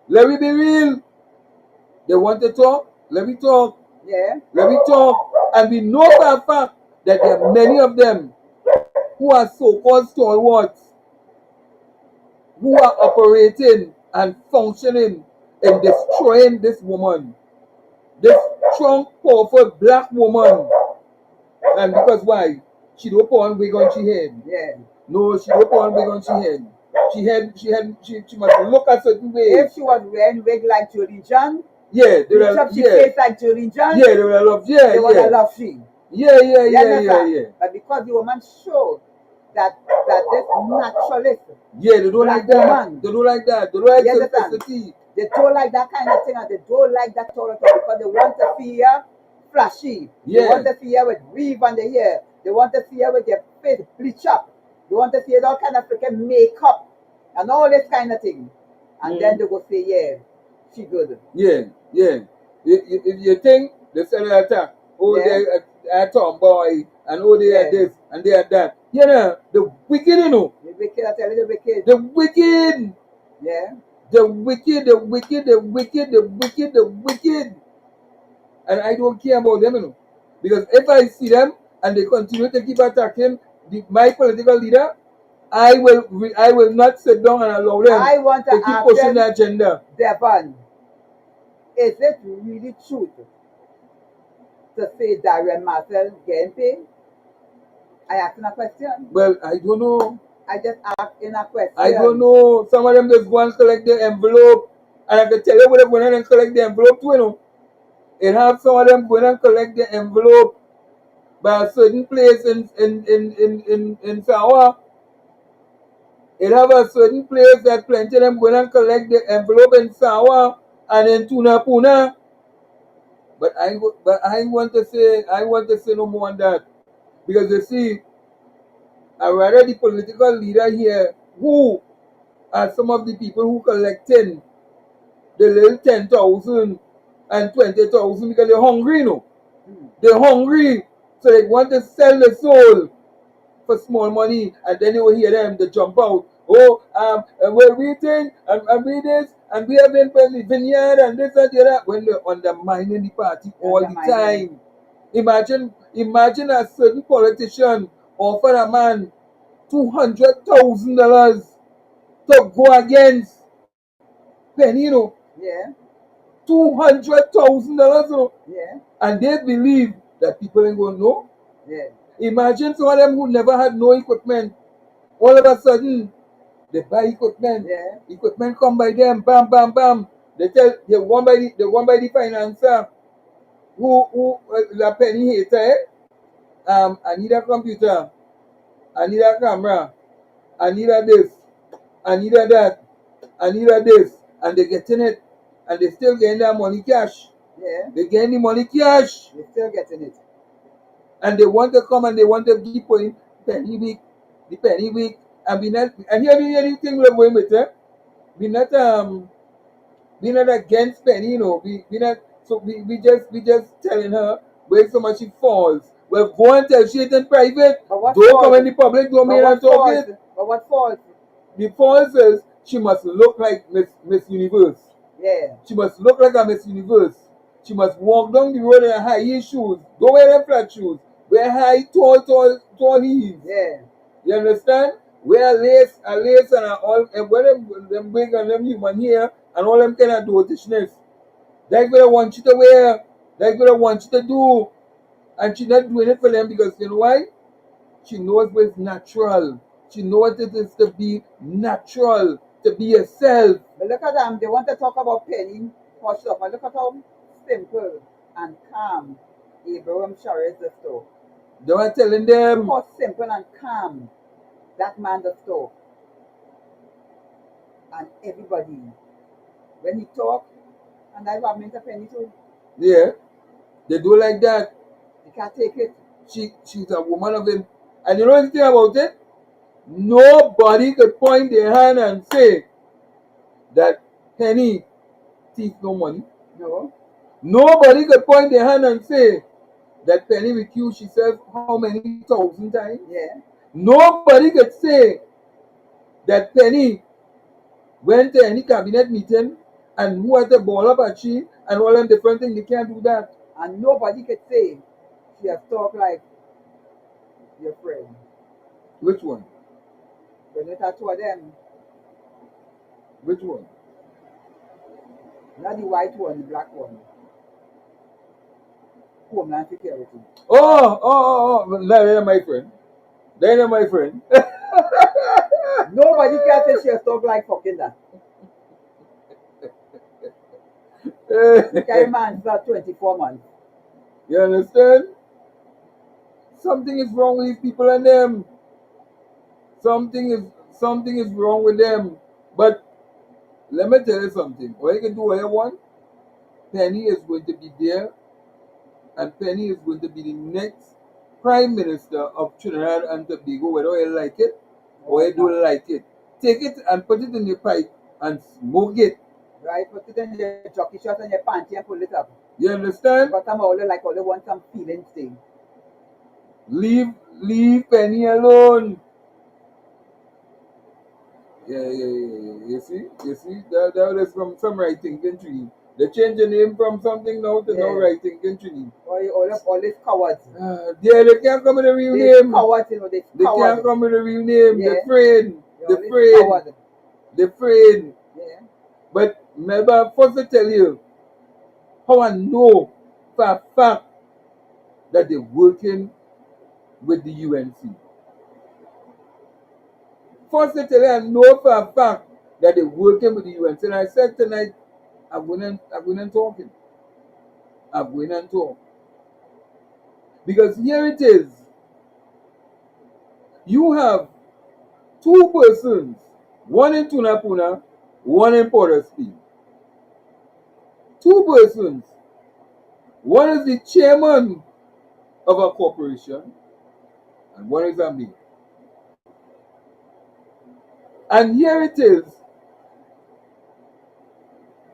Let me be real. They want to talk. Let me talk. Yeah. Let me talk. And we know for a fact that there are many of them who are so-called stalwarts who are operating and functioning in destroying this woman. This strong, powerful black woman. And because why? She don't put on wig on she head. Yeah. No, she don't put on wig on she head. She must look a certain way. If she was wearing wig like Jolene John, yeah, they would have, she face like Jolene John, yeah, they would have loved, yeah, they would have loved she. Yeah. But because the woman showed that this naturalist, yeah, they don't like that. Woman, they don't like that. They don't like simplicity. They don't like that kind of thing, and they don't like that sort of thing because they want to see her flashy. Yeah. They want to see her with weave on the hair. They want to see her with their face bleach up. They want to see all kind of freaking makeup and all this kind of thing. And then they go say, yeah, she good. Yeah. If you think they sell her attack, they're a tomboy, and they are this, and they are that. You know, the wicked, you know. The wicked, I tell you, the wicked. The wicked. Yeah. The wicked. And I don't care about them, you know. Because if I see them and they continue to keep attacking my political leader, I will not sit down and allow them to keep pushing the agenda. Devon, is it really true to say Darren Marcel getting paid? I asked him a question. Well, I don't know. I just asked him a question. I don't know. Some of them just go and collect the envelope. And I can tell you what they're going and collect the envelope too, you know. It have some of them going and collect the envelope by a certain place in Sawa. It have a certain place that plenty of them going and collect the envelope in Sawa and in Tuna Puna. But I want to say no more on that. Because you see, I rather the political leader here who are some of the people who collecting the little 10,000 and 20,000 because they're hungry, you know. They're hungry, so they want to sell the soul for small money, and then you will hear them, they jump out. Oh, and we're waiting, and we this, and we have been for the vineyard, and this and the other, when they're undermining the party all the time. Imagine a certain politician offer a man $200,000 to go against Penny, you know. Yeah. $200,000, you know. Yeah. And they believe that people ain't going to know. Yeah. Imagine some of them who never had no equipment. All of a sudden, they buy equipment. Yeah. Equipment come by them, bam, bam, bam. They want by the financer who the penny hater. I need a computer. I need a camera. I need a this. I need a that. I need a this. And they getting it. And they still getting their money cash. Yeah. They getting the money cash. They're still getting it. And they want to come and they want to keep going penny week, the penny week. And we not, and here the thing we're going with, we not against penny, you know. We not, so we just telling her where so much she falls. Well, go and tell she it in private. Don't come in the public domain and talk it. But what falls? The false is she must look like Miss Universe. Yeah. She must look like a Miss Universe. She must walk down the road in high heel shoes. Don't wear them flat shoes. Wear high, tall heels. Yeah. You understand? Wear lace and all, and wear them wig and them human hair and all them kind of dotishness. That's what I want you to wear. That's what I want you to do. And she's not doing it for them because you know why? She knows what's natural. She knows what it is to be natural, to be yourself. But look at them. They want to talk about penny for stuff. And look at how simple and calm Abraham Shara is the store. They were telling them. How simple and calm that man the store. And everybody, when he talk, and I've meant a penny too. Yeah, they do like that. You can't take it. She's a woman of him. And you know the thing about it? Nobody could point their hand and say that Penny thief no money. No. Nobody could point their hand and say that Penny recused herself how many thousand times. Yeah. Nobody could say that Penny went to any cabinet meeting and who had to ball up at she and all them different things. They can't do that. And nobody could say she has talked like your friend. Which one? When you talk to them. Which one? Not the white one, the black one. Homeland Security. Oh, they're my friend. They're my friend. Nobody can say she has talked like fucking that. You carry man for 24 months. You understand? Something is wrong with these people and them. Something is wrong with them. But let me tell you something. What you can do what you want, Penny is going to be there, and Penny is going to be the next Prime Minister of Trinidad and Tobago, whether you like it or you don't like it. Take it and put it in your pipe and smoke it. Right, put it in your jockey shot and your panty and pull it up. You understand? But I'm all like all want some feelings thing. Leave Penny alone. Yeah. You see? That is from some right thinking tree. They change the name from something now to no right thinking tree. All these cowards. They can't come with a real name. Cowards, you know, they can't come with a real name. Yeah. They're afraid. They're afraid. Yeah. But Melba, first to tell you how I know for a fact that they're working with the UNC. First, they tell you I know for a fact that they're working with the UNC. And I said tonight, I'm going and talking. I'm going and talk. Because here it is. You have two persons, one in Tunapuna, one in Port of Spain. Two persons. One is the chairman of a corporation, and one is a me. And here it is.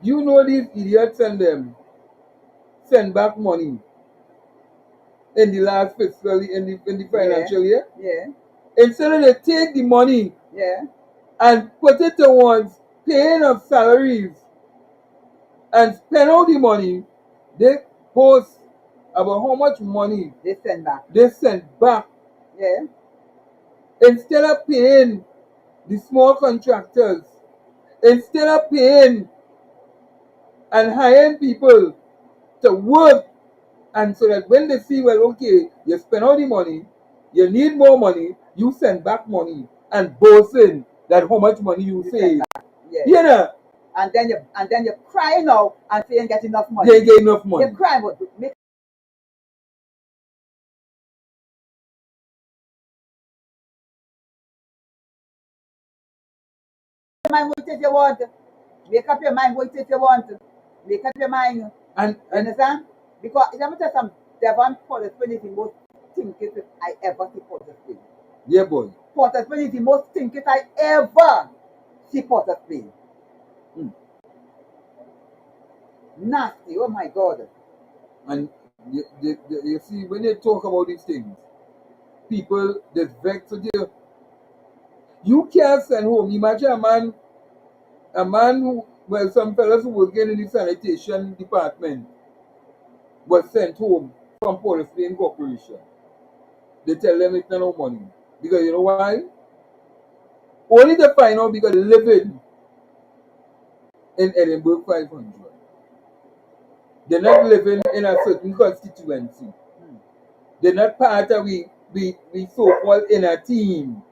You know these idiots and them send back money in the last fiscal in the financial year. Yeah. Instead of they take the money Yeah. and put it towards paying of salaries and spend all the money, they post about how much money They send back. they send back. Yeah. Instead of paying the small contractors, instead of paying and hiring people to work, and so that when they see, well, okay, you spend all the money, you need more money, you send back money and boasting that how much money you save. Yeah. You know, And then you're crying out and saying get enough money. they get enough money. You're crying, but make up your mind what it you want. Make up your mind what it you want. Make up your mind. And Understand? Because let me tell you something, Devon Port of Spain is the most thinkest I ever see Port of Spain. yeah, boy. Port of Spain is the most thinkest I ever see Port of Spain. Nasty, oh my God. And you see, when they talk about these things, people that's vexed with you. You can't send home. Imagine a man who, well, some fellas who working in the sanitation department was sent home from Port of Spain Corporation. They tell them it's not no money. Because you know why? Only to find out because they living in Edinburgh 500. They're not living in a certain constituency. They're not part of we so-called inner team.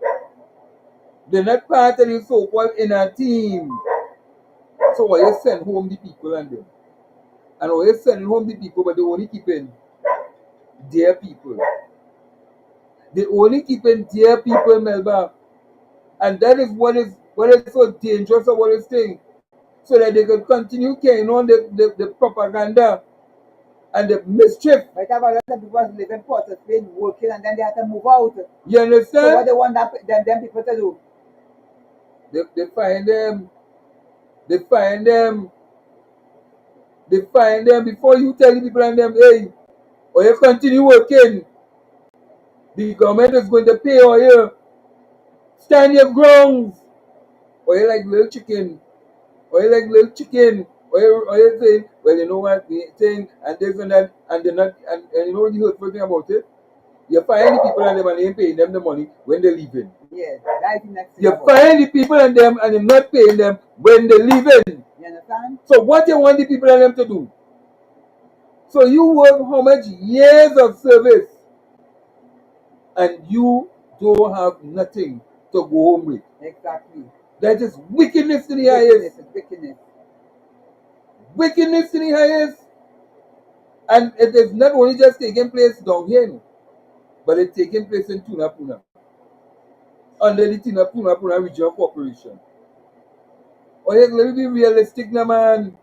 They're not part of the so-called inner team. So why you send home the people and them? And why you sending home the people, but they only keeping their people. They only keeping their people, Melba. And that is what is so dangerous about this thing. So that they can continue carrying on the propaganda and the mischief. Right, have a lot of people live in Port of Spain working and then they have to move out. You understand? So what they want them people to do? They find them. They find them. They find them before you tell the people and them, hey, or you continue working. The government is going to pay or you stand your grounds. Or you like little chicken. Or you like little chicken. Or you say, well, you know what, the thing, and this and that, and they're not, and you know the hurtful thing about it? You find the people and them and they ain't paying them the money when they're leaving. Yeah, that's the next thing. You find the people and them and they're not paying them when they're leaving. You understand? So what you want the people and them to do? So you work how much years of service and you don't have nothing to go home with. Exactly. That is wickedness to the highest. Wickedness. Wickedness to the highest. And it is not only just taking place down here, but it's taking place in Tunapuna. Under the Tunapuna Regional Corporation. Oh, yeah, let me be realistic now, man.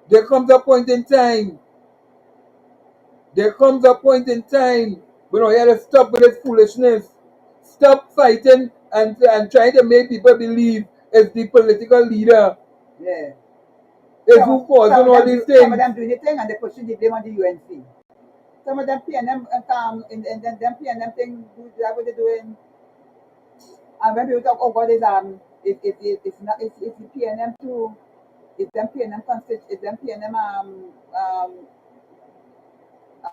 There comes a point in time. There comes a point in time when we have to stop with this foolishness. Stop fighting and trying to make people believe it's the political leader. Yeah. It's who causing all these things. Some of them doing the thing and they pushing the blame on the UNC. Some of them PNM and them PNM thing, that's what they're doing. And when people talk, oh God, it's not it's the PNM too. It's them PNM it's them PNM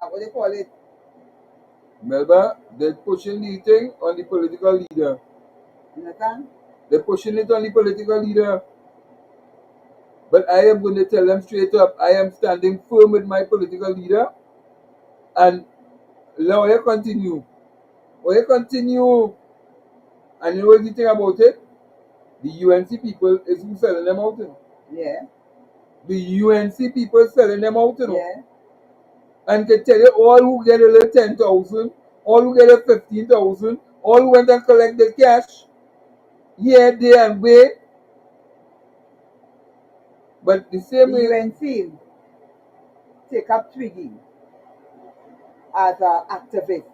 what do you call it? Melba, they're pushing the thing on the political leader. You understand? They're pushing it on the political leader. But I am going to tell them straight up, I am standing firm with my political leader. And now I continue. Or you continue, and you know the thing about it? The UNC people is who selling them out, you know. Yeah. The UNC people selling them out, you know. Yeah. And can tell you all who get a little 10,000, all who get a 15,000, all who went and collect the cash, here, there, and way. But the same The way, UNC take up Twiggy as an activist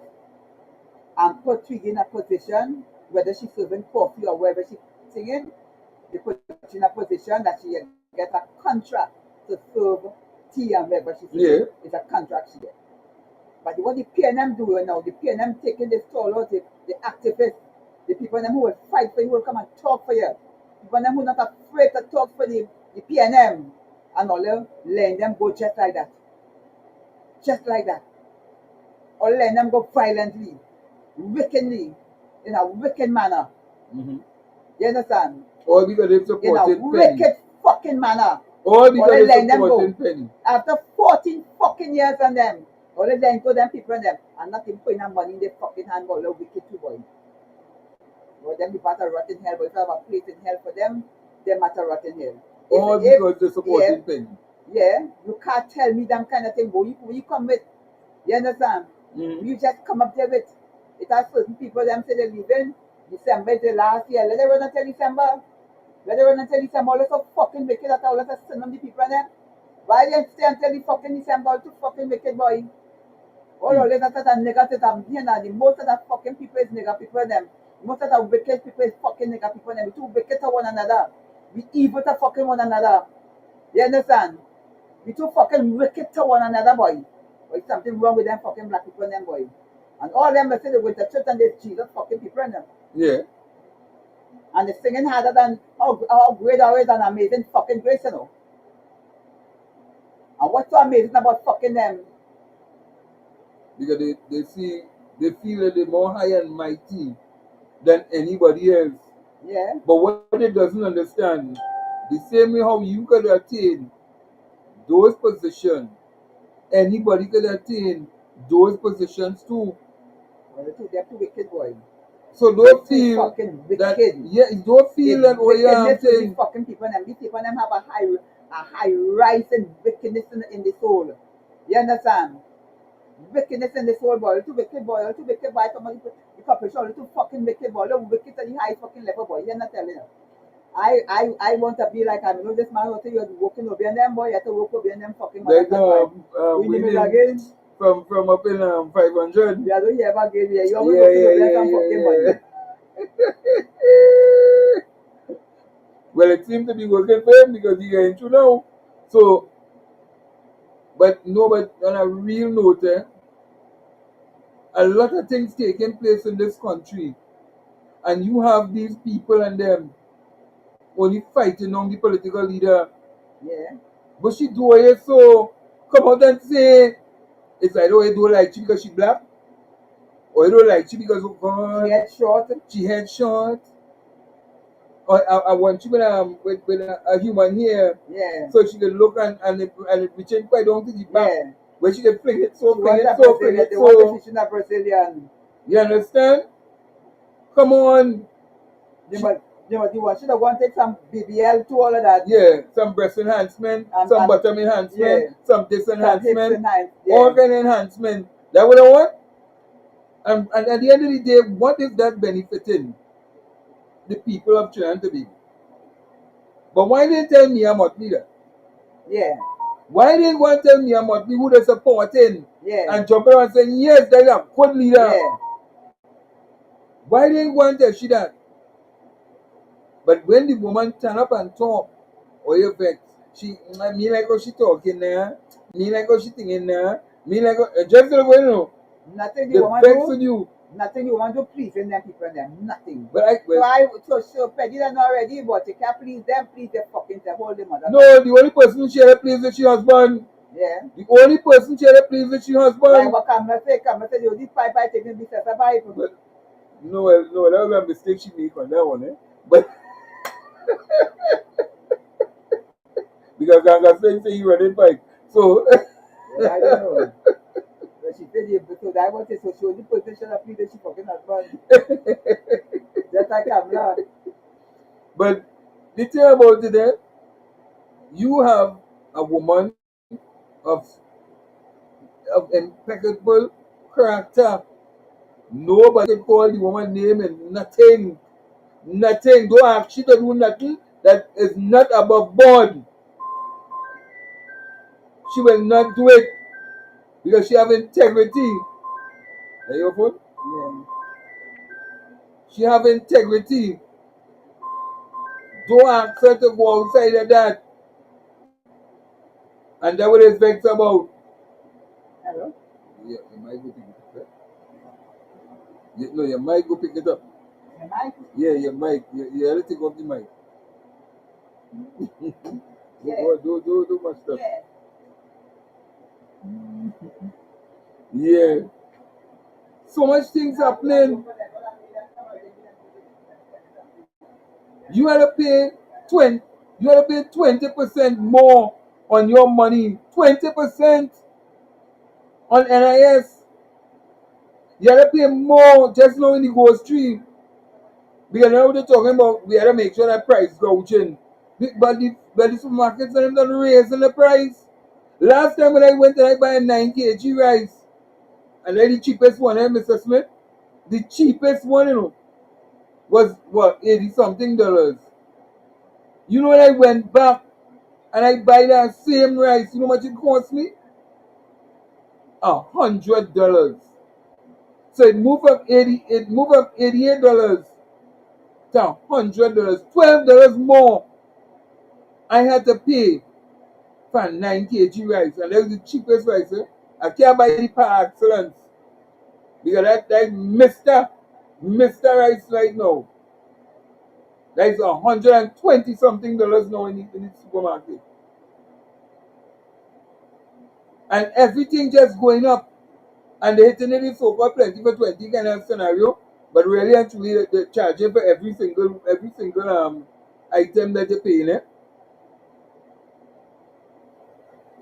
and put Twiggy in a position, whether she's serving coffee or wherever she's singing, they put her in a position that she get a contract to serve tea and wherever she's yeah, singing. It's a contract she gets. But what the PNM doing now, the PNM taking this toll out, the activists, the people them who will fight for you, will come and talk for you. People them who not afraid to talk for the PNM, and all them letting them go just like that. Just like that. Or letting them go violently, wickedly, in a wicked manner. mm-hmm. You understand? All because they've In a supported Penny. wicked fucking manner. All because All they they're letting them go. supporting Penny. After 14 fucking years on them, all they letting go them people on them, and nothing putting their money in their fucking hand, but they're wicked too, boy. Well, them people at a rotten hell, but if you have a place in hell for them, them at a rotten hell. All because they're supporting Penny. Yeah, you can't tell me them kind of thing, boy. You come with, you understand? Mm-hmm. You just come up there with, it has certain people, them say they're leaving, December is the last year, let them run until December. Let them run until December, all so fucking wicked that all of us send them the people on them. Why they stay until the fucking December, all too fucking wicked, boy? All of that nigger to them, you know, the most of the fucking people is nigger people them. Most of the wicked people is fucking nigger people them. We too wicked to one another. We evil to fucking one another. You understand? We too fucking wicked to one another, boy. There's something wrong with them fucking black people them, boy. And all them say they go to church and they Jesus fucking people in them. Yeah. And they're singing harder than how great always an amazing fucking grace, you know. And what's so amazing about fucking them? Because they feel that they're more high and mighty than anybody else. Yeah. But what they doesn't understand, the same way how you could attain those positions, anybody could attain those positions too. Well, they're too wicked, boy. So don't feel fucking that wicked. don't feel that what I'm saying. These fucking people and these people them have a high rising wickedness in the soul. You understand? Wickedness in the soul, boy. Too wicked, boy. Too wicked, boy. Somebody the corporation, too fucking wicked, boy. Look wicked to the high fucking level, boy. You're not telling you. I want to be like I know this man. What you're walking over in them, boy. You have to walk over in them fucking. Like again. From up in 500. Yeah, don't you ever get me? You always walking over there some fucking money. Well, it seems to be working for him because he's getting through now. So, but no, but on a real note, a lot of things taking place in this country, and you have these people and them only fighting on the political leader. Yeah. But she do it, so come out and say it's like, oh, you don't like she because she black, or you don't like she because she head short. She head short. Or I want you with a human hair, yeah. So she can look and it reaching quite down to the back, yeah. Where she can fling it so, fling it so, fling it they so. want she's not Brazilian. You understand? Come on. You should have gone take some BBL to all of that. Yeah, some breast enhancement, some bottom enhancement, some this enhancement, all kind of enhancement. That what I want. And at the end of the day, what is that benefiting the people of Trinidad and Tobago? But why didn't tell me I'm not leader? Yeah. Why didn't one tell me I'm not who they're supporting? Yeah. And jump around and say, yes, they are good leader. Yeah. Why didn't one tell she that? But when the woman turn up and talk, or you vex, me like how she talking there, me like how she thinking there, me like how, just the way you know. Nothing you want to do. Nothing you want to please in them people and them. Nothing. But so petty than already, but you can't please them, please their fucking self, hold them mother. No, the only person she had please is she husband. Yeah. The only person she had please is she husband. Like what come say, you this pipe taking this as a pipe. But no, that was a mistake she made on that one, But because Ganga saying say you running bike. So I don't know. But she said, so that was it. So she only position of leadership fucking husband. Just like Kamla. But the thing about it, you have a woman of impeccable character. Nobody could call the woman name and nothing. Nothing. Don't ask she to do nothing that is not above board. She will not do it because she have integrity. Are you phone? Yeah. She have integrity. Don't ask her to go outside of that. And that what it's vexed about. Hello? Yeah, you might go pick it up. No, you might go pick it up. Am I? Yeah, your mic. You have to take off the mic. Yeah. Do much stuff. Yeah. Yeah. So much things happening. You had to pay 20. You had to pay 20% more on your money. 20% on NIS. You had to pay more just now in the grocery. Because now they're talking about we had to make sure that price gouging. But the supermarkets and them done raising the price. Last time when I went and I buy a 9 kg rice, and then the cheapest one, Mr. Smith, the cheapest one, was what, 80 something dollars. You know when I went back and I buy that same rice, you know how much it cost me? $100. So it moved up $88 to $100. $12 more I had to pay for 9 kg rice. And that was the cheapest rice. I can't buy it par excellence. Because that Mr. Rice right now. That is $120 something now in the supermarket. And everything just going up. And they hitting it so-called plenty for 20 kind of scenario. But really and truly they're charging for every single item that they're paying it.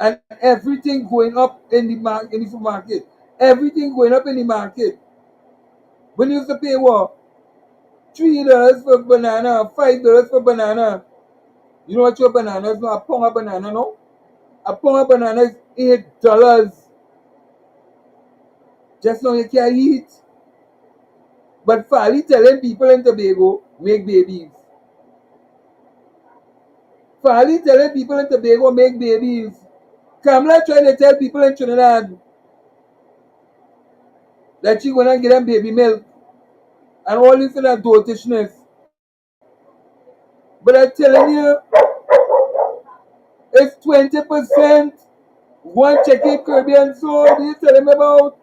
And everything going up in the supermarket. Everything going up in the market. When you used to pay what? $3 for banana, $5 for banana. You know what your banana is now? A pound of banana now? A pound of banana is $8. Just now you can't eat. But Fali telling people in Tobago, make babies. Fali telling people in Tobago, make babies. Kamla trying to tell people in Trinidad that she gonna get them baby milk. And all this in that dotishness. But I'm telling you, it's 20%. One chicken Caribbean soul, they telling me about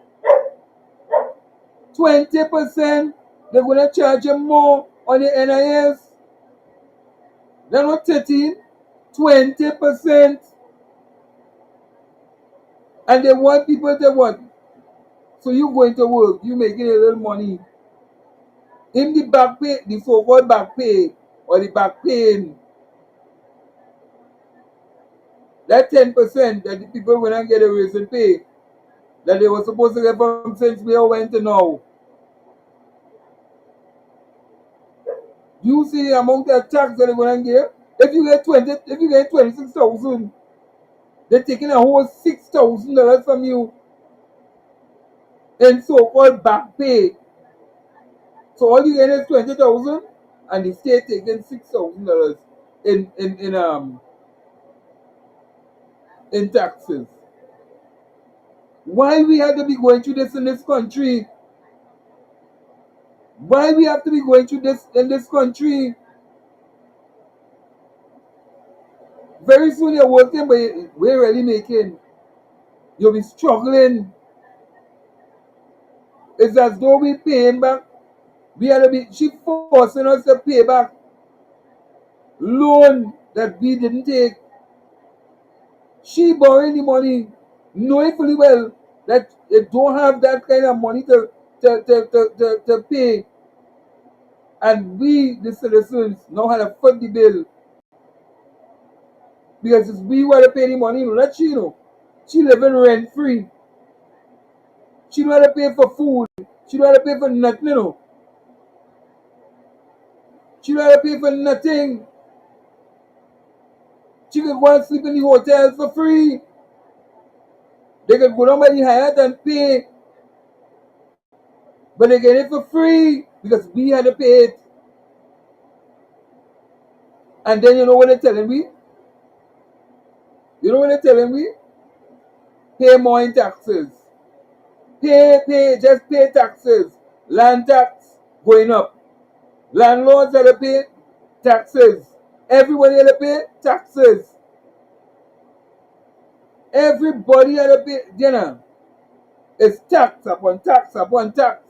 20%. They're gonna charge you more on the NIS. They're not 13, 20%. And they want people to what? So you going to work, you making a little money. In the back pay, the so-called back pay or the back pain, that 10% that the people when I get a raise in pay that they were supposed to get from since we all went to now. You see the amount of tax that they're gonna get? If you get 26,000, they're taking a whole $6,000 from you in so-called back pay. So all you get is 20,000 and the state taking $6,000 in taxes. Why we have to be going through this in this country? Why we have to be going through this in this country? Very soon you're working, but we're really making. You'll be struggling. It's as though we're paying back. We had to be, she forcing us to pay back loan that we didn't take. She borrowing the money, knowing fully well that they don't have that kind of money to pay. And we, the citizens, know how to foot the bill. Because it's we were to pay the money, not she, She living rent free. She don't have to pay for food. She don't have to pay for nothing, you know. She don't have to pay for nothing. She could go and sleep in the hotels for free. They could go down by the Hyatt and pay. But they get it for free because we had to pay it. And then you know what they're telling me? You know what they're telling me? Pay more in taxes. Just pay taxes. Land tax going up. Landlords had to pay taxes. Everybody had to pay taxes. Everybody had to pay, you know. It's tax upon tax upon tax.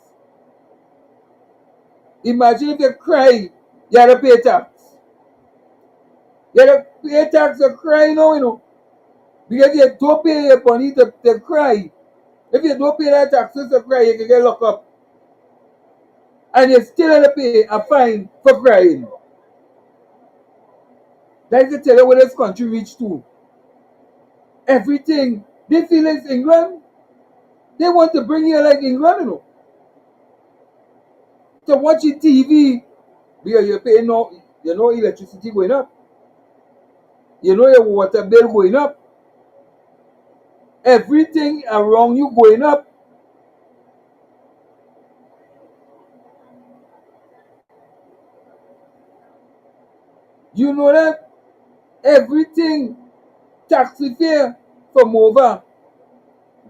Imagine if you cry, you had to pay tax. You had to pay tax or cry now, you know. Because you don't pay your money to cry. If you don't pay that taxes to cry, you can get locked up. And you still have to pay a fine for crying. That's to tell you where this country reached to. Everything. They feel it's England. They want to bring you like England, you know. To watch your TV. Because you're paying no, you know, electricity going up. You know your water bill going up. Everything around you going up. You know that? Everything. Taxi fare from over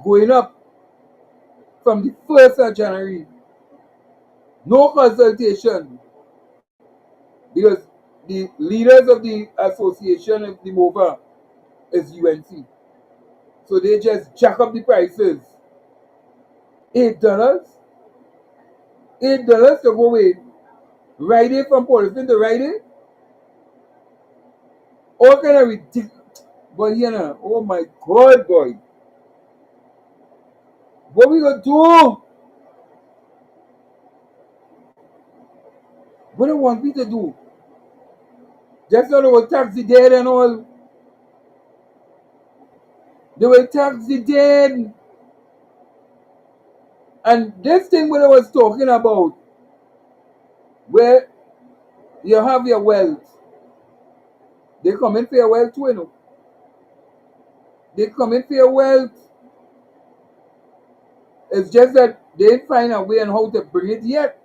going up from the 1st of January. No consultation. Because the leaders of the association of the MOVA is UNC. So they just jack up the prices. $8. $8 to go away. Friday from Portland to Friday. All kind of ridiculous. But you know, oh my God, boy. What we gonna do? What do they want me to do? Just so they will tax the dead and all. They will tax the dead. And this thing what I was talking about, where you have your wealth, they come in for your wealth too, you know. They come in for your wealth. It's just that they didn't find a way on how to bring it yet.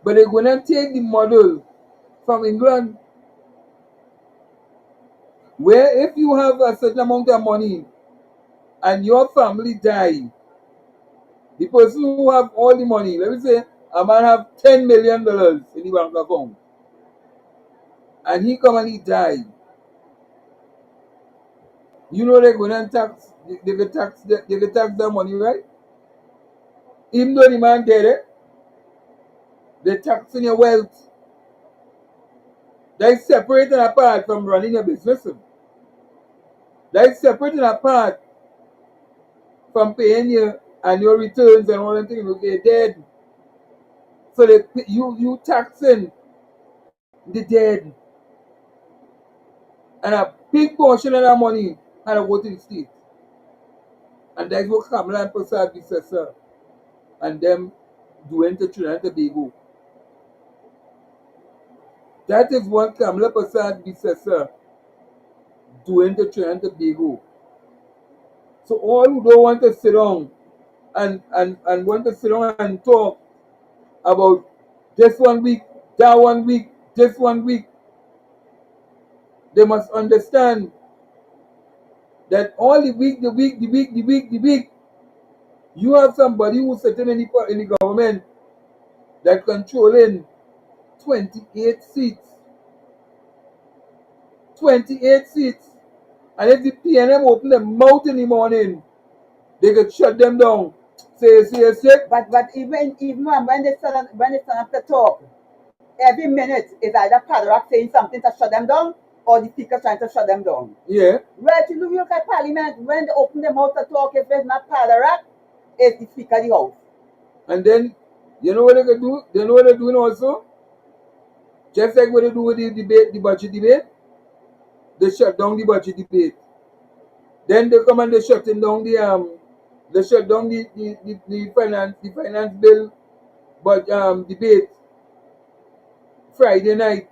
But they're going to take the model from England, where if you have a certain amount of money and your family die, the person who have all the money, let me say a man have $10 million in the bank account, and he come and he die, you know they're going to tax, they can tax their money, right? Even though the man dead, they're taxing your wealth. That's separate and apart from running a business. That's separate and apart from paying your annual returns and all that things. They're dead. So you taxing the dead. And a big portion of that money had to go to the state. And that's what Kamala and Prasad Bissessa and them doing to Trinidad and Tobago. That is what Kamala Prasad Bissessa doing to Trinidad and Tobago. So all who don't want to sit down and want to sit down and talk about this 1 week, that 1 week, this 1 week, they must understand that all the week, you have somebody who's sitting in the government that controlling 28 seats. 28 seats. And if the PNM open their mouth in the morning, they could shut them down. Say sick. But even when they stand up to talk, every minute is either Padarak saying something to shut them down or the speaker trying to shut them down. Yeah. Right, you look at Parliament, when they open their mouth to talk, if it's not Padarak, it's the Speaker of the House. And then, you know what they could do? They know what they're doing also? Just like what they do with the budget debate, they shut down the budget debate. Then they come and they shutting down They shut down the finance bill but debate Friday night.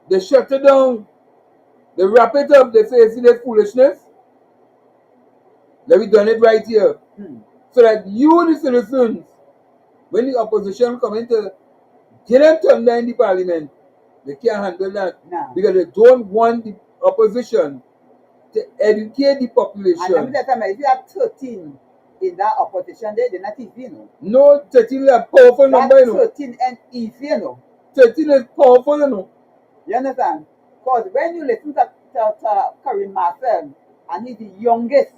They shut it down. They wrap it up. They say, see that foolishness? Let me done it right here. So that you, the citizens, when the opposition come in to get them turned down in the parliament, they can't handle that. No. Because they don't want the opposition to educate the And let me population. tell you, if you have 13 in that opposition, they're not easy, you know. No, 13 is a powerful number, you That know. 13 and easy, you know. 13 is powerful, you know. You understand? Because when you listen to Karim Marcel, and he's the youngest,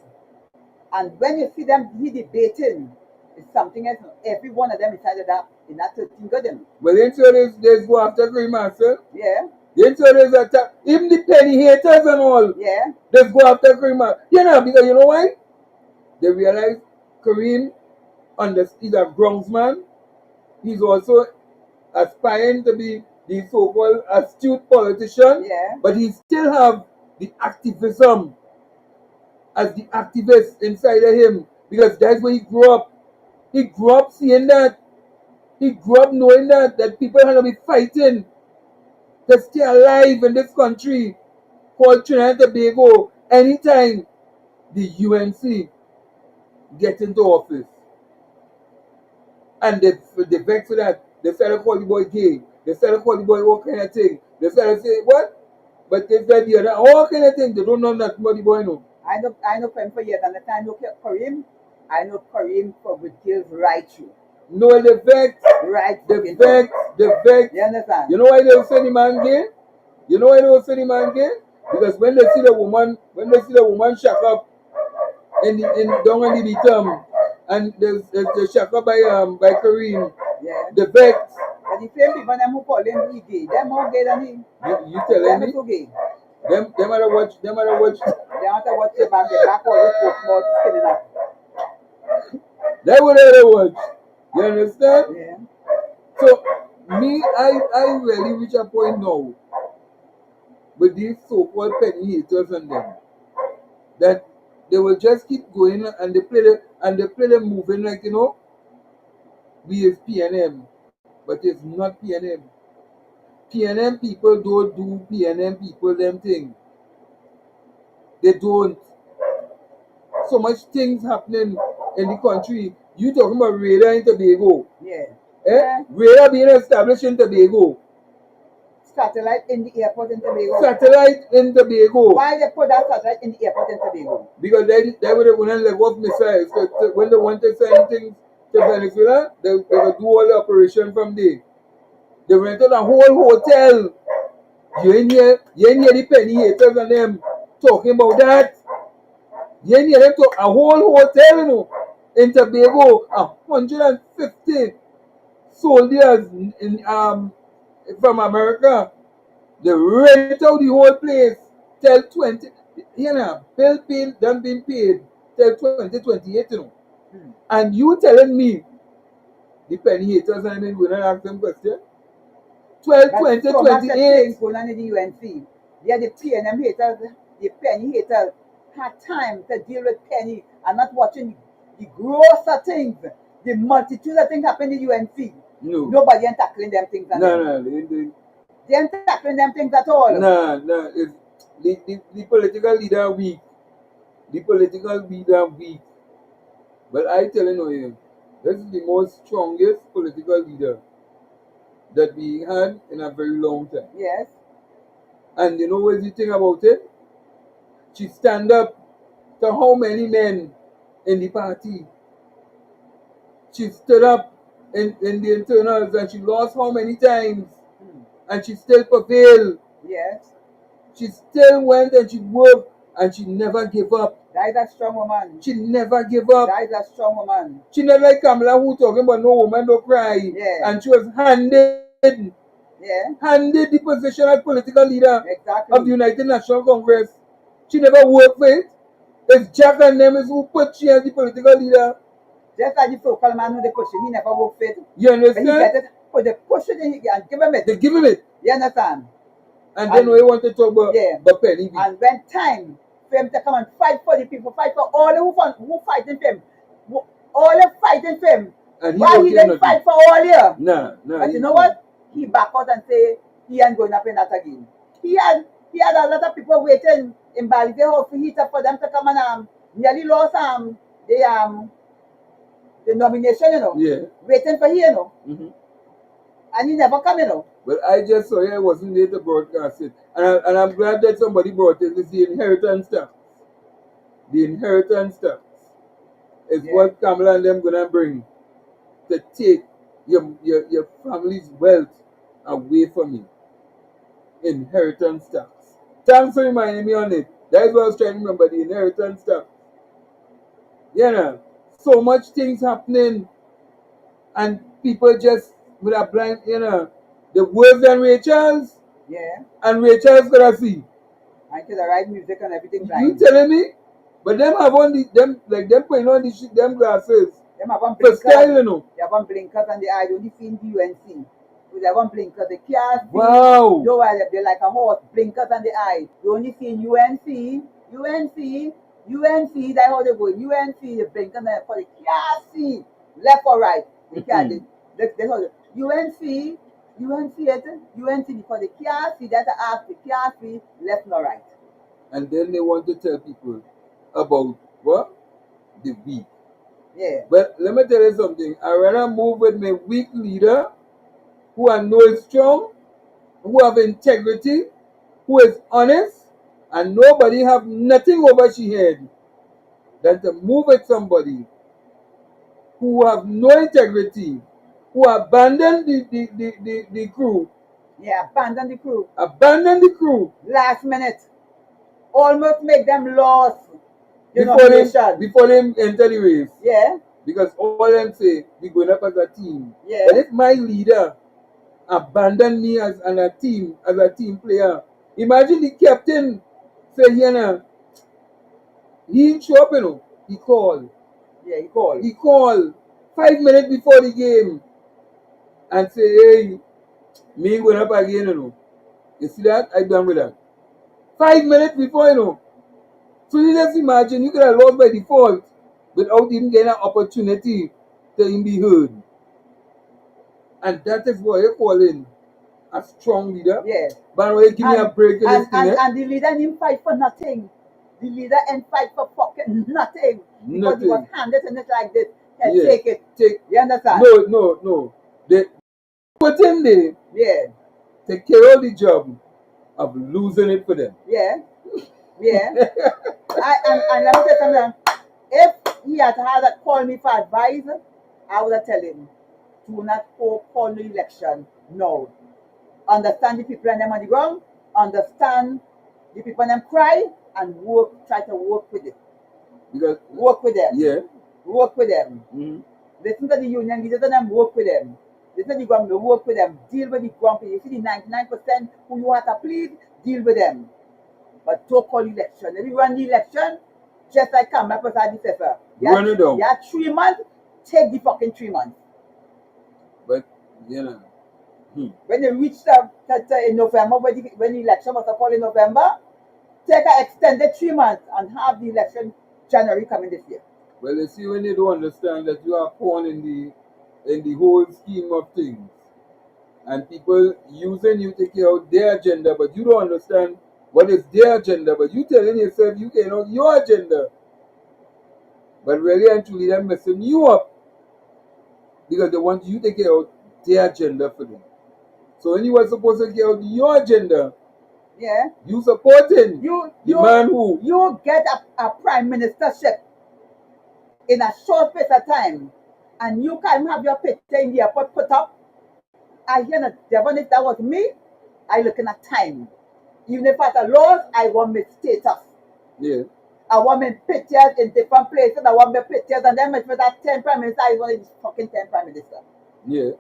and when you see them he debating, it's something else. Every one of them decided that in that 13 good, you know. Well, then so there's go after Karim Marcel. Yeah, Then so there's attack. Even the penny haters and all, yeah, they go after Karim Marcel. You know, because you know why? They realize Karim he's a groundsman. He's also aspiring to be the so-called astute politician, yeah. but he still have the activism as the activist inside of him because that's where he grew up. He grew up seeing that. He grew up knowing that people have to be fighting to stay alive in this country called Trinidad and Tobago anytime the UNC get into office. And they vex for that. They started call the boy gay. They started call the boy all kind of thing. They started say what? But they said the other all kind of thing. They don't know nothing about the boy no. I know Karim for years, and the time I know Karim, I know Karim for with kills right through. No, the vex. Right The fucking vex. The vex. You understand? You know why they will say the man gay? You know why they will say the man gay? Because when they see the woman shack up in down on the bottom, and there's the shack up by Kareem, Yeah. the vex. But the same people them who call him he gay, them more gay than him. You telling Them me? is so gay. Them matter watch. They want to watch the back all the coke mouth skinning up. That what they watch. You understand? Yeah. So me, I really reach a point now with these so-called penny haters and them that they will just keep going and they play them moving like you know we is PNM, but it's not PNM. PNM people don't do PNM people them thing. They don't. So much things happening in the country. You talking about radar in Tobago? Yeah. Eh? Radar being established in Tobago. Satellite in the airport in Tobago. Satellite in Tobago. Why they put that satellite in the airport in Tobago? Because they would have level off missiles. When they want to send things to Venezuela, they will do all the operation from there. They rented a whole hotel. You ain't hear the penny haters and them talking about that. You ain't hear them talk a whole hotel, you know, in Tobago, 150 soldiers from America. They rent out the whole place till 20. You know, bill paid, done being paid till 2028, you know. And you telling me the penny haters and then we're not asking them question? 2028. So much things going on in the UNC. Yeah, the PNM haters, the penny haters had time to deal with penny and not watching the grosser things, the multitude of things happen in the UNC. No. Nobody ain't tackling them things. No, they ain't tackling them things at all. No. It's the political leader weak. The political leader weak. But I telling you, this is the most strongest political leader that we had in a very long time. Yes. And you know what's the thing about it? She stand up to how many men in the party? She stood up in the internals and she lost how many times? And she still prevailed. Yes. She still went and she worked and she never gave up. That is a strong woman. She never gave up. That is a strong woman. She not like Kamala who talking about no woman don't cry. Yeah. And she was handed the position as political leader of the United National Congress. She never worked for it. It's Jack and them is who put she as the political leader. Just like the so-called man who they push it, he never worked for it. You understand? But he get it, but they push it and give him it. They give him it. You understand? And then we want to talk about penny. And when time for him to come and fight for the people, fight for all who fighting for him, all the fighting for him. And he Why won't he get didn't nothing. fight for all year? Nah. But you know what? He back out and say he ain't going up in that again. He had a lot of people waiting in Bali. They hope for heater for them to come and nearly lost the nomination, you know. Yeah. Waiting for him, you know. Mm-hmm. And he never come, you know. But I just saw I wasn't there to broadcast it. And I'm glad that somebody brought it. It's the inheritance tax. The inheritance tax is what Kamala and them gonna bring to take your family's wealth away from you. Inheritance tax. Thanks for reminding me on it. That's what I was trying to remember, the inheritance tax. You know, so much things happening and people just with a blind, you know, the worse than Rachel's. Yeah. And Rachel's gonna see. And to the right music and everything You blind. telling me? But them have on them putting on them glasses. Them have on For blinkers. style, you know. They have on blinkers and the eye only seen the UNC. So they have on blinkers. They can't see. Wow. No, they're like a horse. Blinkers and the eye. You only see UNC. That's how they go. UNC, the blinkers and the they can't see left or right. They can't. That's how they, UNC because they can't see. That's the ask. They can't see left nor right. And then they want to tell people about what? The weak. Yeah. But let me tell you something. I rather move with my weak leader who I know is strong, who have integrity, who is honest, and nobody have nothing over she head, than to move with somebody who have no integrity, who abandon the crew. Yeah, abandon the crew. Abandon the crew. Last minute. Almost make them lose the nomination. Before them enter the race. Yeah. Because all them say, we going up as a team. Yeah. But if my leader abandon me as a team player, imagine the captain say, you know, he ain't show up, you know. He called. Yeah, he called. He called 5 minutes before the game and say, hey, me going up again, you know. You see that? I done with that. 5 minutes before, you know. So you just imagine you could have lost by default without even getting an opportunity to even be heard. And that is what you call in a strong leader. Yes. But when you give me a break in this thing, and the leader didn't fight for nothing. The leader didn't fight for fucking nothing. Because he was handed in it like this. And yeah. Take it. You understand? No. They put in there to carry out the job of losing it for them. Yeah. And let me tell you something. If he had call me for advice, I would have tell him, do not call the election. No. Understand the people and them on the ground, understand the people and them cry, and try to work with it. Because work with them. Yeah. Work with them. Mm-hmm. Listen to the union leaders and them work with them. Listen to the government, work with them. Deal with the grumpy. You see the 99% who you have to plead, deal with them. But don't call election. If you run the election, just like Kamala Prasad said, run it down. You have 3 months, take the fucking 3 months. But, you know. When they reach in November, when the election was called in November, take an extended 3 months and have the election January coming this year. Well, you see, when you don't understand that you are pawn in the whole scheme of things, and people using you to carry out their agenda, but you don't understand what is their agenda, but you telling yourself you carry out your agenda. But really and truly, they're messing you up because they want you to carry out their agenda for them. So when you were supposed to carry out your agenda, you supporting the man who you get a prime ministership in a short space of time, and you can have your picture in the airport put up. I hear that, if that was me, I looking at time. Even if I had laws, I want my status. Yeah. I want my pictures in different places. I want my pictures, and then with that 10 prime minister, I want this fucking 10 prime minister. Yeah.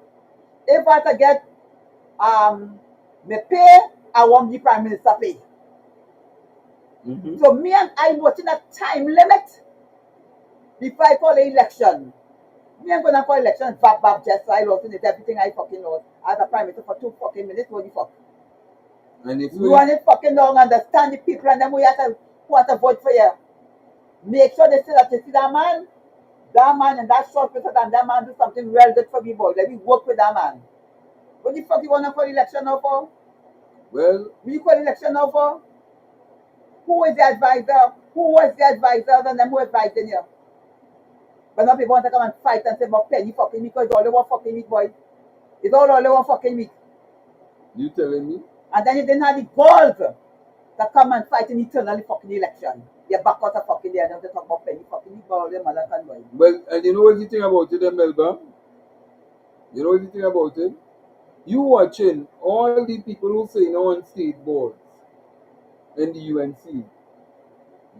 If I had to get my pay, I want the prime minister pay. Mm-hmm. So me and I watching a time limit before I call the election. Me ain't gonna call election bab just so I lost in it everything I fucking lost as a prime minister for 2 fucking minutes. What the fuck? And if you want it fucking long, understand the people and them who have to vote for you. Make sure they say that you see that man, That man and that short person and that man do something real good for me, boy. Let me work with that man. What the fuck you wanna call election now for? Well, Will you call election now for? Who is the advisor? Who was the advisor and them who advising you? But now people want to come and fight and say about penny fucking me because all they want fucking meat, boy. It's all they want fucking meat. you telling me? And then you didn't have the balls to come and fight in eternally fucking election. You're back out of fucking there and to talk about penny fucking meat, but all them mother can boy. Well, and you know what you think about it, Melba? You know what you think about it? You watching all the people who say no on state boards in the UNC.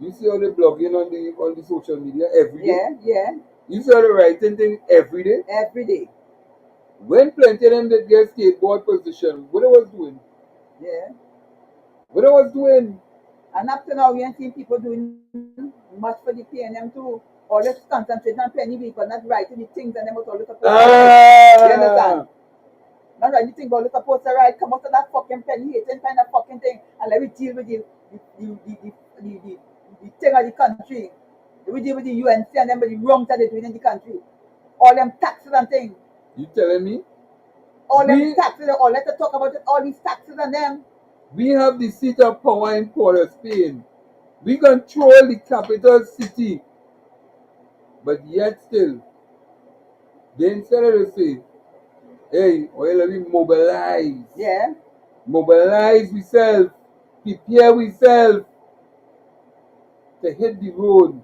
You see how they blogging on the social media every day? Yeah, yeah. You see how they writing things every day? Every day. When plenty of them that get state board position, what they was doing? Yeah. What they was doing? And up to now, we ain't seen people doing much for the PNM too. Always concentrating on penny people, not writing the things and them what all the supposed to write. You understand? Not writing the things all the supposed to write. Come out of that fucking penny hating kind of fucking thing and let me deal with the thing of the country. Let me deal with the UNC and them with the wrongs that they're doing in the country. All them taxes and things. You telling me? All them taxes, all let's talk about it, all these taxes and them. We have the seat of power in Port of Spain. We control the capital city. But yet still, they instead of to say, hey, well, let me mobilize. Yeah. Mobilize ourselves. Prepare ourselves to hit the road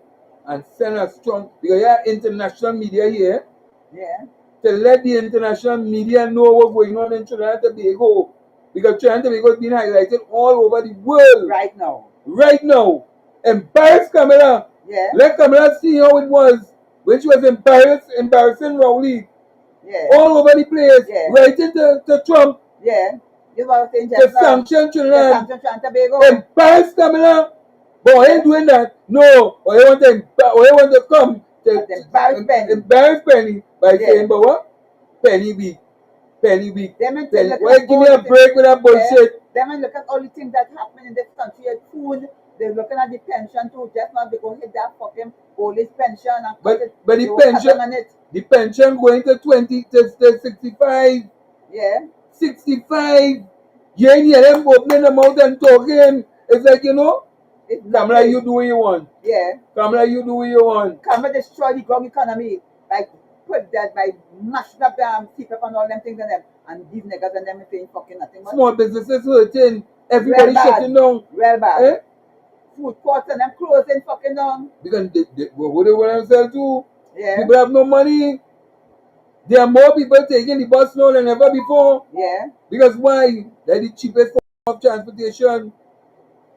and send a strong, because you have international media here. Yeah. To let the international media know what's going on in Trinidad and Tobago. Because Trinidad and Tobago is being highlighted all over the world. Right now. Right now. Embarrass Kamala. Yeah. Let Kamala see how it was when she was embarrassing Rowley. Yeah. All over the place. Yeah. Writing to Trump. Yeah. You were saying To sanction Trinidad. To sanction Tobago. Embarrass Kamala. But I ain't doing that. No. Or I want to come to embarrass Penny by saying, but what? Penny weak. Penny weak. Penny. Why give me a break with that bullshit? Them and look at all the things that happen in this country. Food. They're looking at the pension too. Just now they go hit that fucking old age pension and but the pension going to 65. Yeah. 65. You ain't hear them opening their mouth and talking. It's like, you know, Kamala, you do what you want. Yeah. Kamala, you do what you want. Kamala destroy the growing economy. Like, put that by mashing up people and all them things and them. And these niggas and them saying fucking nothing much. Small businesses hurting. Everybody shutting down. Real bad. Eh? Food courts and them closing fucking down. Because what they want to sell to? Yeah. People have no money. There are more people taking the bus now than ever before. Yeah. Because why? They're the cheapest form of transportation.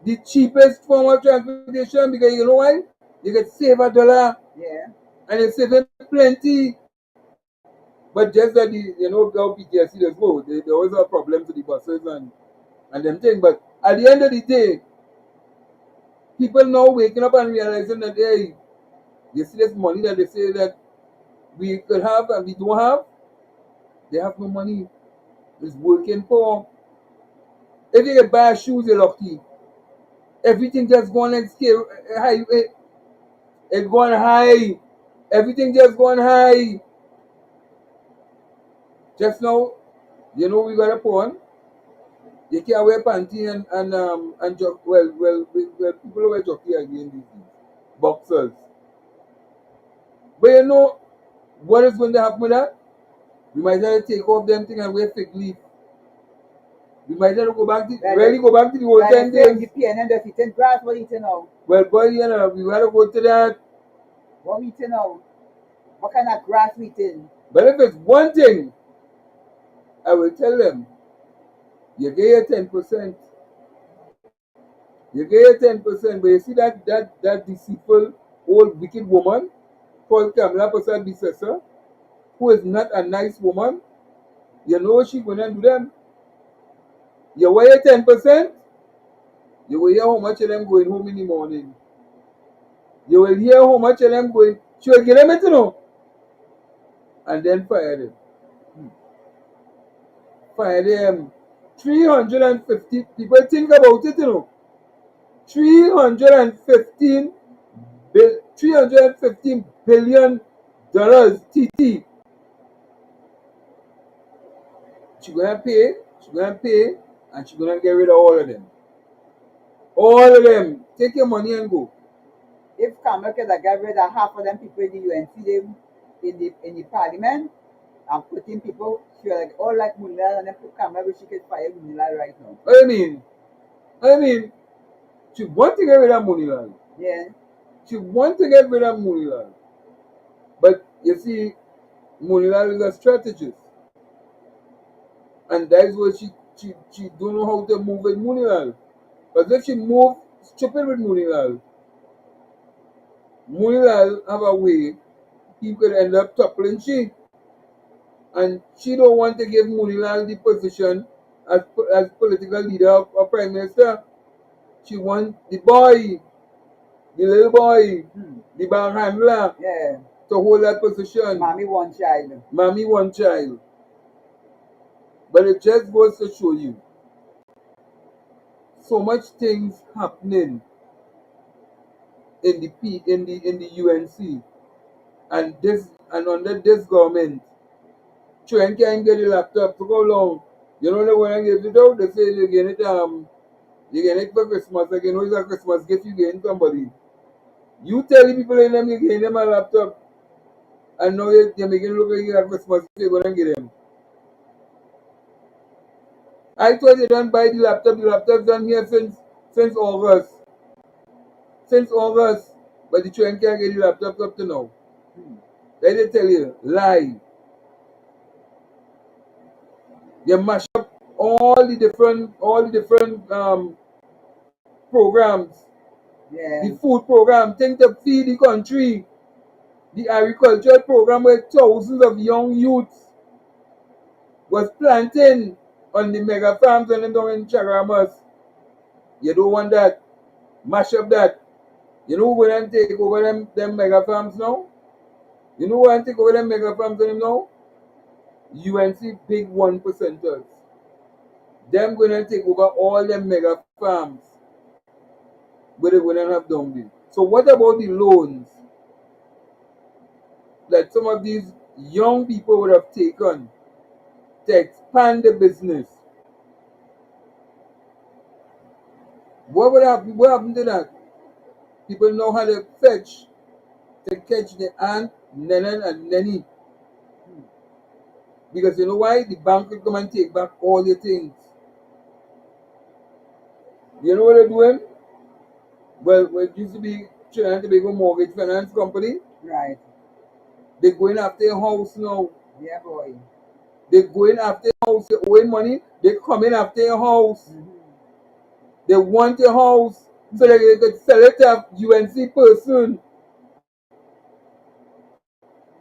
The cheapest form of transportation, because you know why? You can save $1. Yeah. And you save plenty. But just that how PTSD does go. They always have problems with the buses and them things. But at the end of the day, people now waking up and realizing that, hey, you see this money that they say that we could have and we don't have, they have no money. It's working for. If you can buy shoes, you're lucky. Everything just going and scale high. It's going high. Everything just going high. Just now, we got a phone. You can't wear panty and people wear jockey again these days. Boxers. But you know what is going to happen with that? We might have to take off them thing and wear fig leaf. We might have to go back to the old 10 days. The PNM just eating grass, what eating now? Well, boy, we got to go to that. What we eating now? What kind of grass we eating? But if it's one thing, I will tell them, you get your 10%. You get your 10%, but you see that deceitful, old, wicked woman called Kamala Prasad Bisesa, who is not a nice woman, you know what she's going to do them? You wear your 10%, you will hear how much of them going home in the morning. You will hear how much of them going, she will get them it, and then fire them. Fire them. 350 people, think about it, 315 billion dollars, TT. She's gonna pay, and she's gonna get rid of all of them. All of them. Take your money and go. If Kamala could have got rid of half of them people in the UNC them in the parliament and putting people, she was like all like Munila and then put Kamala, she could fire Munila right now. What do you mean? What do you mean? She want to get rid of Munilal. Yeah. She want to get rid of Munilal. But you see, Munilal is a strategist. And that's why she don't know how to move with Munilal. But if she move stupid with Munilal have a way he could end up toppling she. And she don't want to give Munilal the position as political leader or prime minister. She want the boy, the little boy, the bank handler, Yeah. to hold that position. Mommy one child. Mommy one child. But it just goes to show you so much things happening in the UNC and under this government. Children can't get the laptop for how long? You know when I give it out, they say they get it for Christmas. Like, you know, it's a Christmas gift you getting somebody. You tell the people in them you getting them a laptop, and now you're making it look like you got Christmas gift you're gonna get them. I thought they don't buy the laptop. The laptop's done here since August. Since August, but the children can't get the laptop up to now. They tell you lie. You mash up all the different programs. Yeah. The food program, think to feed the country. The agricultural program where thousands of young youths was planting on the mega farms and them down in Chagaramas. You don't want that. Mash up that. You know who will then take over them mega farms now? You know who will take over them mega farms now? UNC big 1%ers. Them going to take over all them mega farms where they going to have down there. So what about the loans that some of these young people would have taken to expand the business? What happened to that? People know how to catch the ant, Nenan and Nenny. Because you know why? The bank will come and take back all your things. You know what they're doing? Well, it used to be Trinidad and Tobago Mortgage Finance Company. Right. They're going after your house now. Yeah, boy. They're going after your house. You're owing money. They're coming after your house. They want your house so that they could sell it to a UNC person.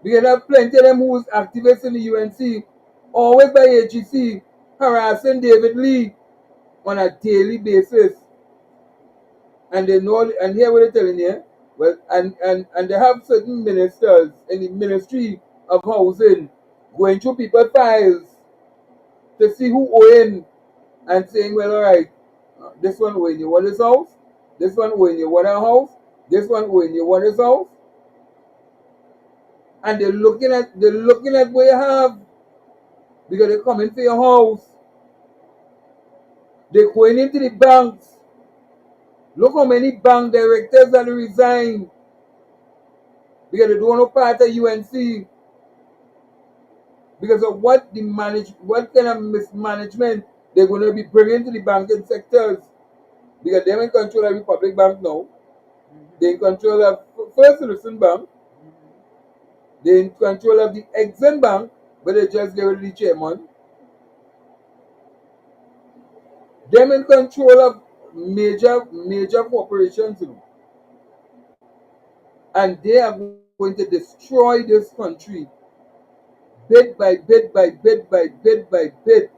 We can have plenty of them who's activists in the UNC, always by AGC, harassing David Lee on a daily basis. And they know, and here what they're telling you, well, and they have certain ministers in the Ministry of Housing going through people's files to see who owing and saying, well, all right, this one owing you one his house, this one owing you one house, this one owing you one his house. And they're looking at what you have because they're coming for your house. They're going into the banks. Look how many bank directors that resigned because they don't want no part of UNC because of what kind of mismanagement they're going to be bringing to the banking sectors because they're in control of the public bank now. They're in control of First Citizen Bank. They're in control of the Exim Bank, but they just get rid of the chairman. They're in control of major corporations, and they are going to destroy this country bit by bit by bit by bit by bit.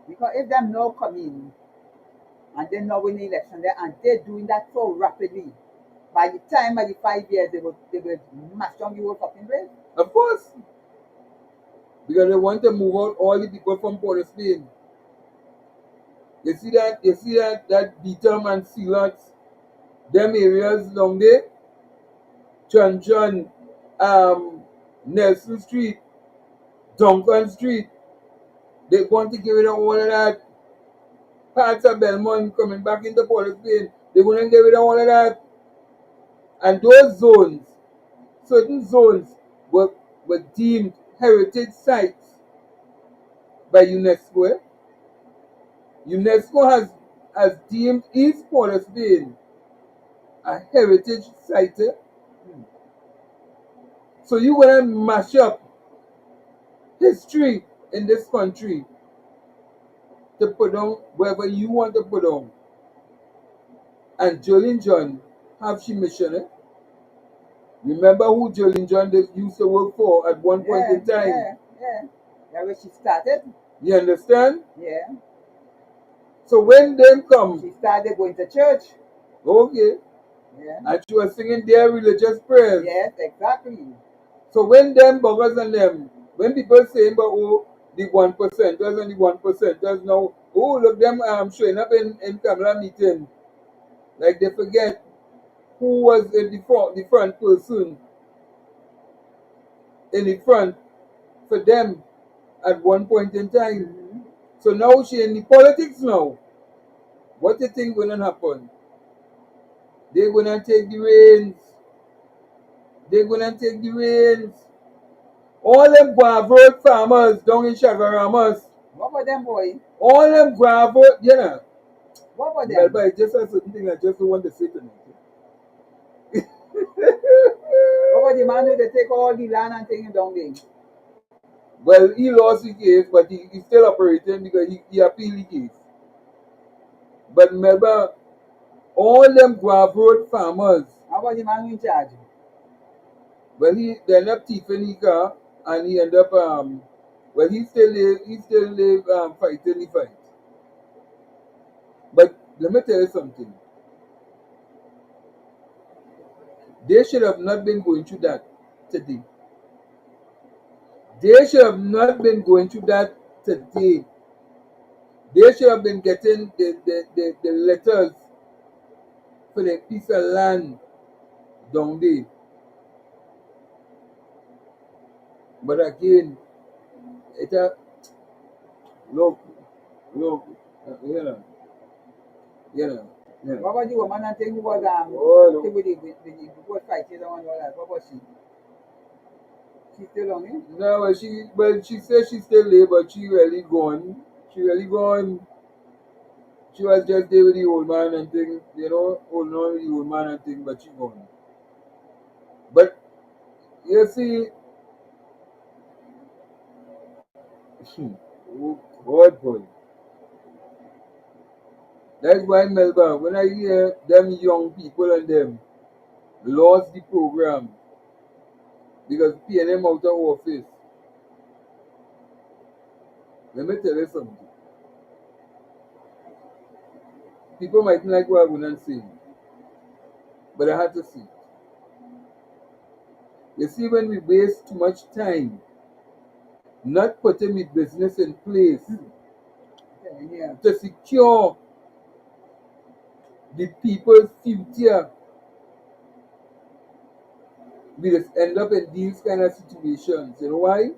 Because if them no come in and they no win the election there and they're doing that so rapidly, by the time of the 5 years they will mash down the whole fucking place. Of course. Because they want to move out all the people from Port of Spain. You see that Beatam and Sealots, them areas down there, John Nelson Street, Duncan Street. They want to get rid of all of that. Parts of Belmont coming back into Port Spain. They want to get rid of all of that. And those zones, certain zones, were deemed heritage sites by UNESCO. UNESCO has deemed East Port Spain a heritage site. So you want to mash up history in this country to put down wherever you want to put down. And Jolene John have she mission. Remember who Jolene John used to work for at one point in time? Yeah. That's where she started. You understand? Yeah. So when them come, she started going to church. Okay. Yeah. And she was singing their religious prayers. Yes, exactly. So when them buggers and them, when people saying about the 1%ers and the 1%ers now, look them showing up in Kamala meeting. Like they forget who was in the front person in the front for them at one point in time. Mm-hmm. So now she in the politics now. What do you think gonna happen? They're gonna take the reins. They're gonna take the reins. All them guava farmers down in Chagaramas. What about them, boy? All them guava, you know. What about them? Melba, it's just a certain thing I just don't want to say tonight. What about the man who they take all the land and take him down there? Well, he lost the case, but he's still operating because he appealed the case. But Melba, all them guava farmers. How about the man who in charge? Well, they end up thieving his car, and he end up well, he still live fighting the fight. But let me tell you something. They should have not been going through that today. They should have not been going through that today. They should have been getting the letters for the piece of land down there. But again, it look, you know. What about the woman and thing who was with the both fighting and all that? What was she? She's still on it? No, she said she still there, but she really gone. She was just there with the old man and thing, holding on with the old man and thing, but she gone. But you see, oh God, boy. That's why Melba, when I hear them young people and them lost the program because paying them out of office. Let me tell you something. People might not like what I'm going to say, but I had to say. You see, when we waste too much time not putting the business in place to secure the people's future, we just end up in these kind of situations. You know why?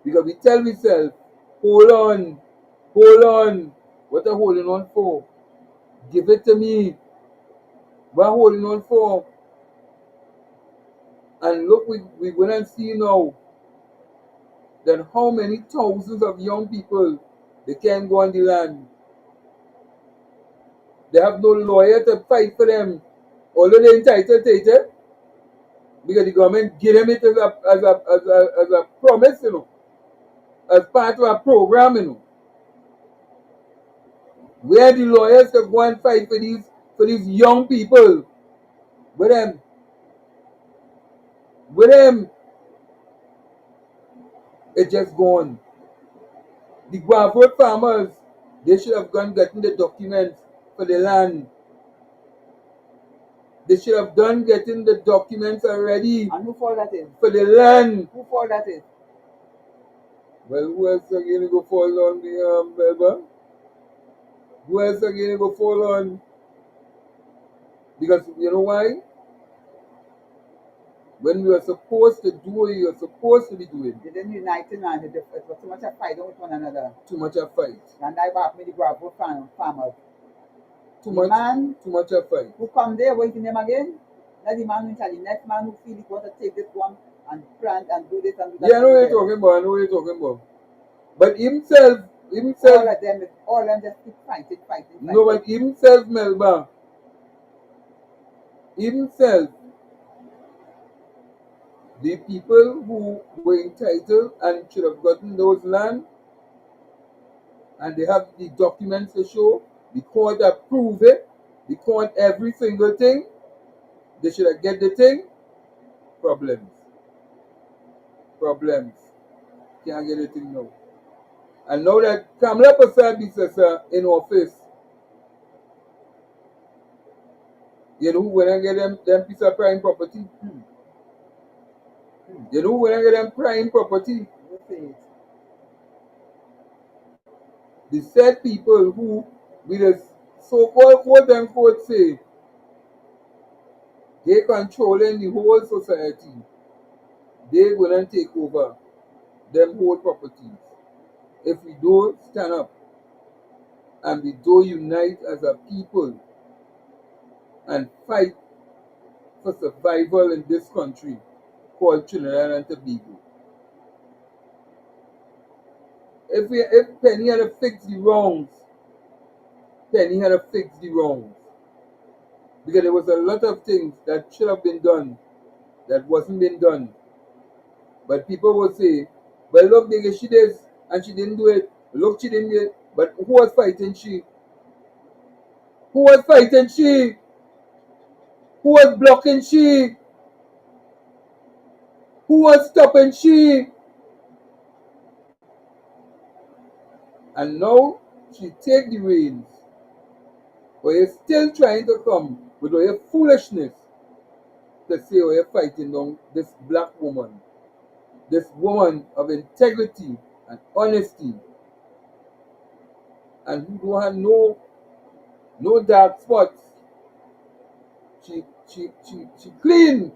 Because we tell ourselves, hold on. What are holding on for? Give it to me. What are holding on for? And look, we're going to see now that how many thousands of young people, they can't go on the land. They have no lawyer to fight for them. Although they're entitled to it, because the government give them it as a promise, as part of a program, Where the lawyers to go and fight for these young people. With them, it just gone. The guava farmers, they should have gone getting the documents for the land. They should have done getting the documents already. And who for that is? For the land. Who for that is? Well, who else are going to go fall on the Melba? Who else are going to go fall on? Because you know why? when we were supposed to do what we were supposed to be doing. They didn't unite in and it was too much of fighting with one another. Too much of fight. And I back me the gravel farmers. Too The man much of fight. who come there, what's his name again? That's the man who tell the next man who feel he want to take this one and plant and do this and do that. Yeah, I know what you're talking about. I know what you're talking about. But himself, all of them just keep fighting. No, but himself, Melba, himself, the people who were entitled and should have gotten those land, and they have the documents to show, the court approve it, the court every single thing, they should have get the thing, problems. Can't get the thing now. And now that Kamala Prasad is in office, you know who when I get them piece of prime property? You know when I get them prime property? The said people who, with the so-called quote-unquote say, they controlling the whole society, they gonna take over them whole properties. If we don't stand up and we don't unite as a people and fight for survival in this country called Trinidad and Tobago. If Penny had to fix the wrongs, because there was a lot of things that should have been done that wasn't being done. But people will say, well, look, nigga, she did and she didn't do it. Look, she didn't do it. But who was fighting she? Who was fighting she? Who was blocking she? Who was stopping she? And now she take the reins. But you're still trying to come with all your foolishness to say, oh, you're fighting down this black woman. This woman of integrity and honesty. And who don't have no dark spots. She clean.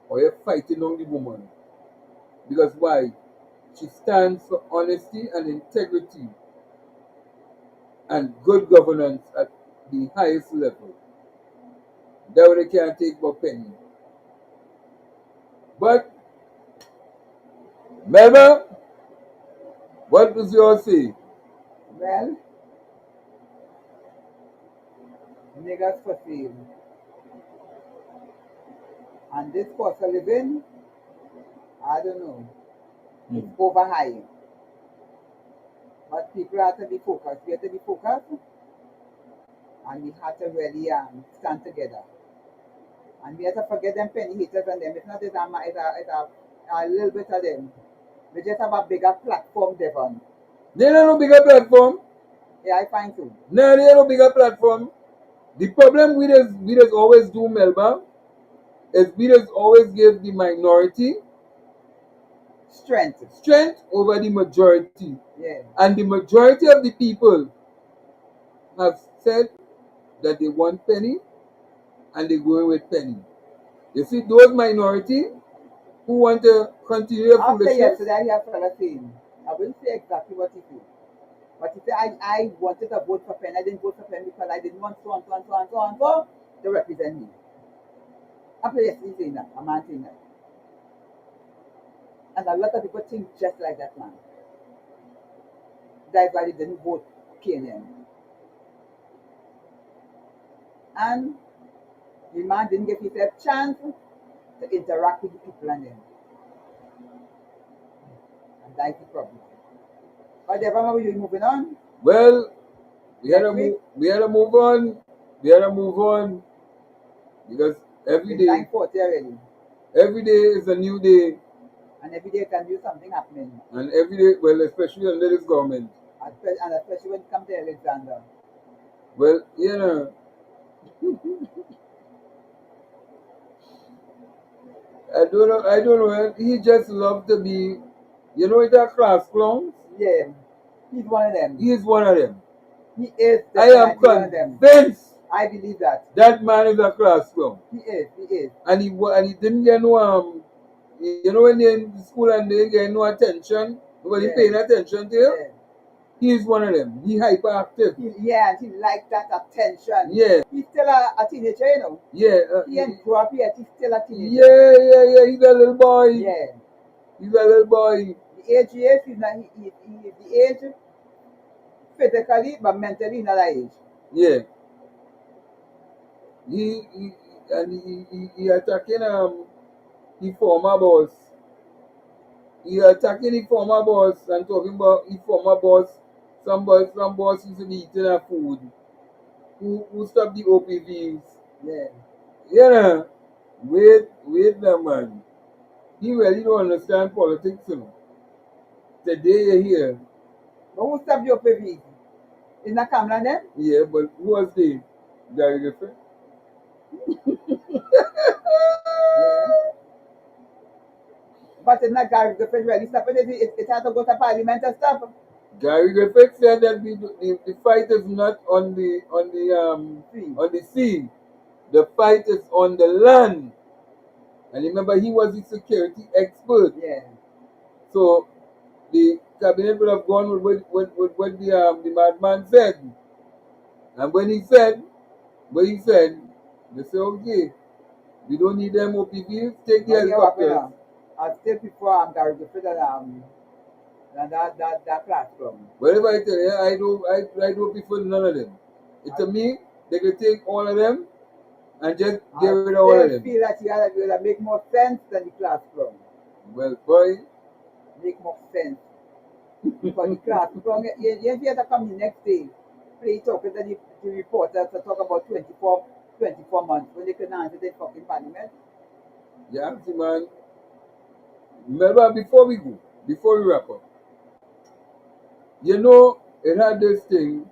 Or you're fighting on the woman. Because why? She stands for honesty and integrity and good governance at the highest level. That way they can't take for penny. But Melba, what does yours say? Well, niggas for sale. And this cost of living, I don't know, it's over high. But people have to be focused. We have to be focused and we have to really stand together. And we have to forget them penny haters and them. It's not it's a little bit of them. We just have a bigger platform, Devon. They don't no bigger platform. Yeah, I find so. No, they no bigger platform. The problem we just always do, Melba, is we just always give the minority strength over the majority. Yeah. And the majority of the people have said that they want penny and they go with penny. You see those minority who want to continue their after foolishness. Yesterday I hear fella saying, I will say exactly what he said. But he said I wanted to vote for Penny. I didn't vote for Penny because I didn't want so to represent me. After yesterday saying that, a man saying that. And a lot of people think just like that man. That's why they didn't vote KNM. And the man didn't give himself a chance to interact with the people and them. And that's the problem. But Devon, we moving on? Well, we had to move on. Because every day 9:40 already. Every day is a new day. And every day can be something happening. And every day, well, especially under this government. And especially when it comes to Alexander. Well, you know. I don't know. He just loved to be, you know, it's a class clown. Yeah. He's one of them. He is one of them. He is I am convinced I believe that. That man is a class clown. He is. He is. And he didn't get no you know when they're in school and they get no attention, nobody Yeah. paying attention to him. Yeah. He's one of them. He hyperactive. Yeah, and he liked that attention. Yeah. He's still a teenager, you know. Yeah. He ain't grew up yet. He's still a teenager. Yeah. He's a little boy. Yeah. He's a little boy. The age he is, he's not, he the age physically, but mentally not that age. Yeah. He attacking the former boss. He attacking the former boss and talking about the former boss. Some boss used to be eating our food. Who stopped the OPVs? Yeah. You know, wait now, man. He really don't understand politics, you know. Today you're here. But who stopped your PV? Is not Kamala then? Yeah, but who was the Gary Griffin? Yeah. But it's not Gary Griffin really stopped it. It has to go to Parliament and stuff. Gary Griffith said that the fight is not on the sea. The fight is on the land. And remember, he was the security expert. Yeah. So the cabinet would have gone with what the madman said. And when he said, they say, okay, we don't need them OPVs, take the helicopters. I still prefer Gary Griffin than that platform. Whatever I tell you, I don't prefer none of them. To me, they can take all of them and just get rid of all of them. I feel that you gotta make more sense than the classroom. Well, boy. Make more sense. Because the classroom, you have to come the next day, play talking to the reporters to talk about 24 months when they couldn't answer the fucking parliament. Yeah, see, man. Melba, before we wrap up, you know, it had this thing,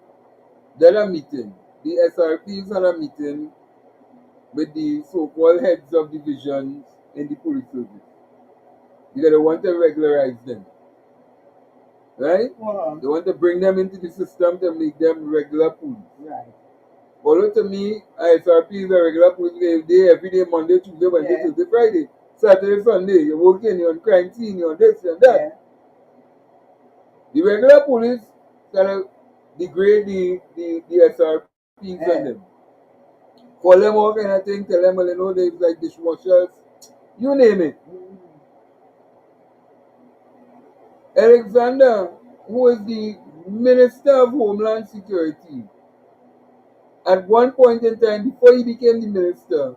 that a meeting, the SRPs had a meeting with the so-called heads of divisions in the police service. Because they want to regularize them. Right? They want to bring them into the system to make them regular police. Right. Although to me, SRP is a regular police every day, Monday, Tuesday, Wednesday, Thursday, Friday, Saturday, Sunday. You're working, you're on crime scene, you're on this and that. Yeah. The regular police kind of degrade the SRPs and them. Call them all kind of thing, tell them, well, you know, they're like dishwashers, you name it. Alexander, who is the Minister of Homeland Security, at one point in time, before he became the minister,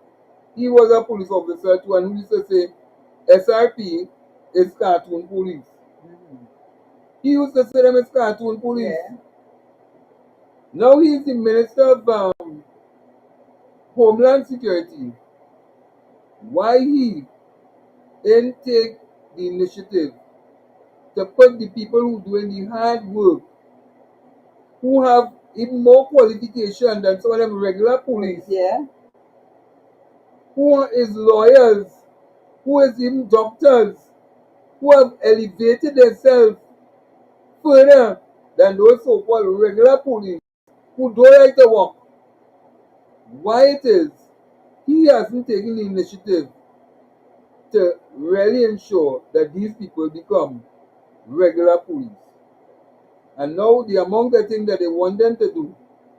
he was a police officer too, and he used to say, SRP is cartoon police. He used to say them as cartoon police. Yeah. Now he is the Minister of Homeland Security. Why he didn't take the initiative to put the people who doing the hard work, who have even more qualification than some of them regular police, who is lawyers, who is even doctors, who have elevated themselves further than those so-called regular police who don't like to work. Why it is he hasn't taken the initiative to really ensure that these people become regular police. And now the amount of things that they want them to do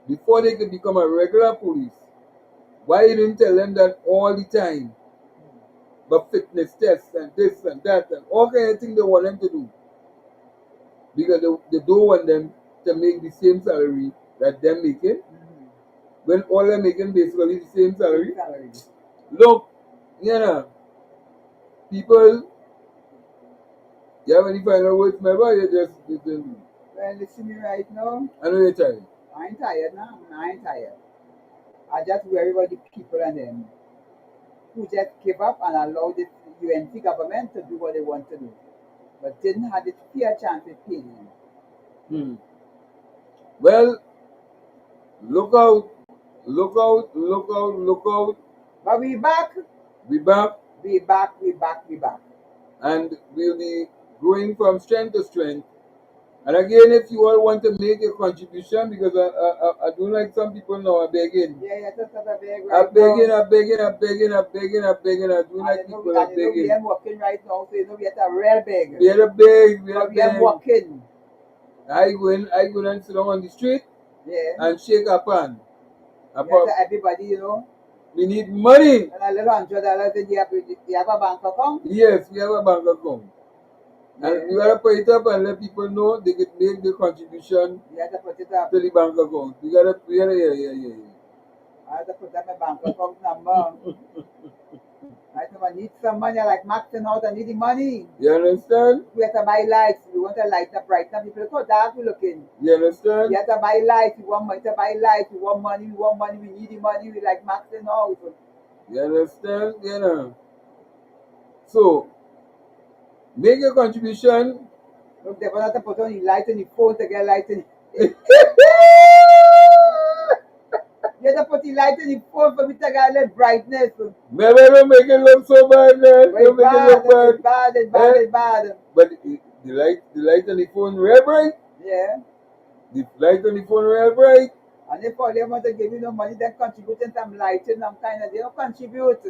before they can become a regular police, why you didn't tell them that all the time? But fitness tests and this and that and all kind of things they want them to do. Because they don't want them to make the same salary that they're making. When all they're making basically the same salary. Look, you know, people, you have any final words, Melba? You just Well, listen me right now. I know you're tired. I ain't tired now. I ain't tired. I just worry about the people and them who just give up and allow the UNC government to do what they want to do, but didn't have the fair chance of paying. Well, look out, look out, look out, look out. But we back. We back. We back, we back, we back. And we'll be growing from strength to strength. And again, if you all want to make a contribution, because I don't like some people now are begging. Yeah, yeah, just a beg I'm right begging, now. I'm begging, I'm begging, I'm begging, I'm begging. I don't like people are And you know we begging. ain't working right now, so you know we have a real beg. We are beg, we are But we ain't beg. working. I go and sit down on the street Yeah. and shake a pan. You have to everybody, you know. We need money. And a little $100 in you have a bank account. Yes, we have a bank account. Yeah. And we gotta put it up and let people know they can make the contribution You have to put it up. to the bank account. We gotta, yeah. I have to put up my bank account number. I know I need some money, like maxing out, I need the money. You understand? We have to buy lights. We want to light up right now. People look how dark we looking. You understand? We have to buy lights. We want money to buy lights. We want money. We need the money. We like maxing out. You understand? You know. So, make a contribution. Look, they want to put on the light in the phone to get light in. You have to put the light in the phone for me to get a little brightness. Never don't make it look so bad, man. It's Don't make it look bad. It's bad. It's bad. It's bad. But the light on the phone real bright. Yeah. The light on the phone real bright. And if all they want to give you no money, then contributing some lighting, some kind of, they don't contribute.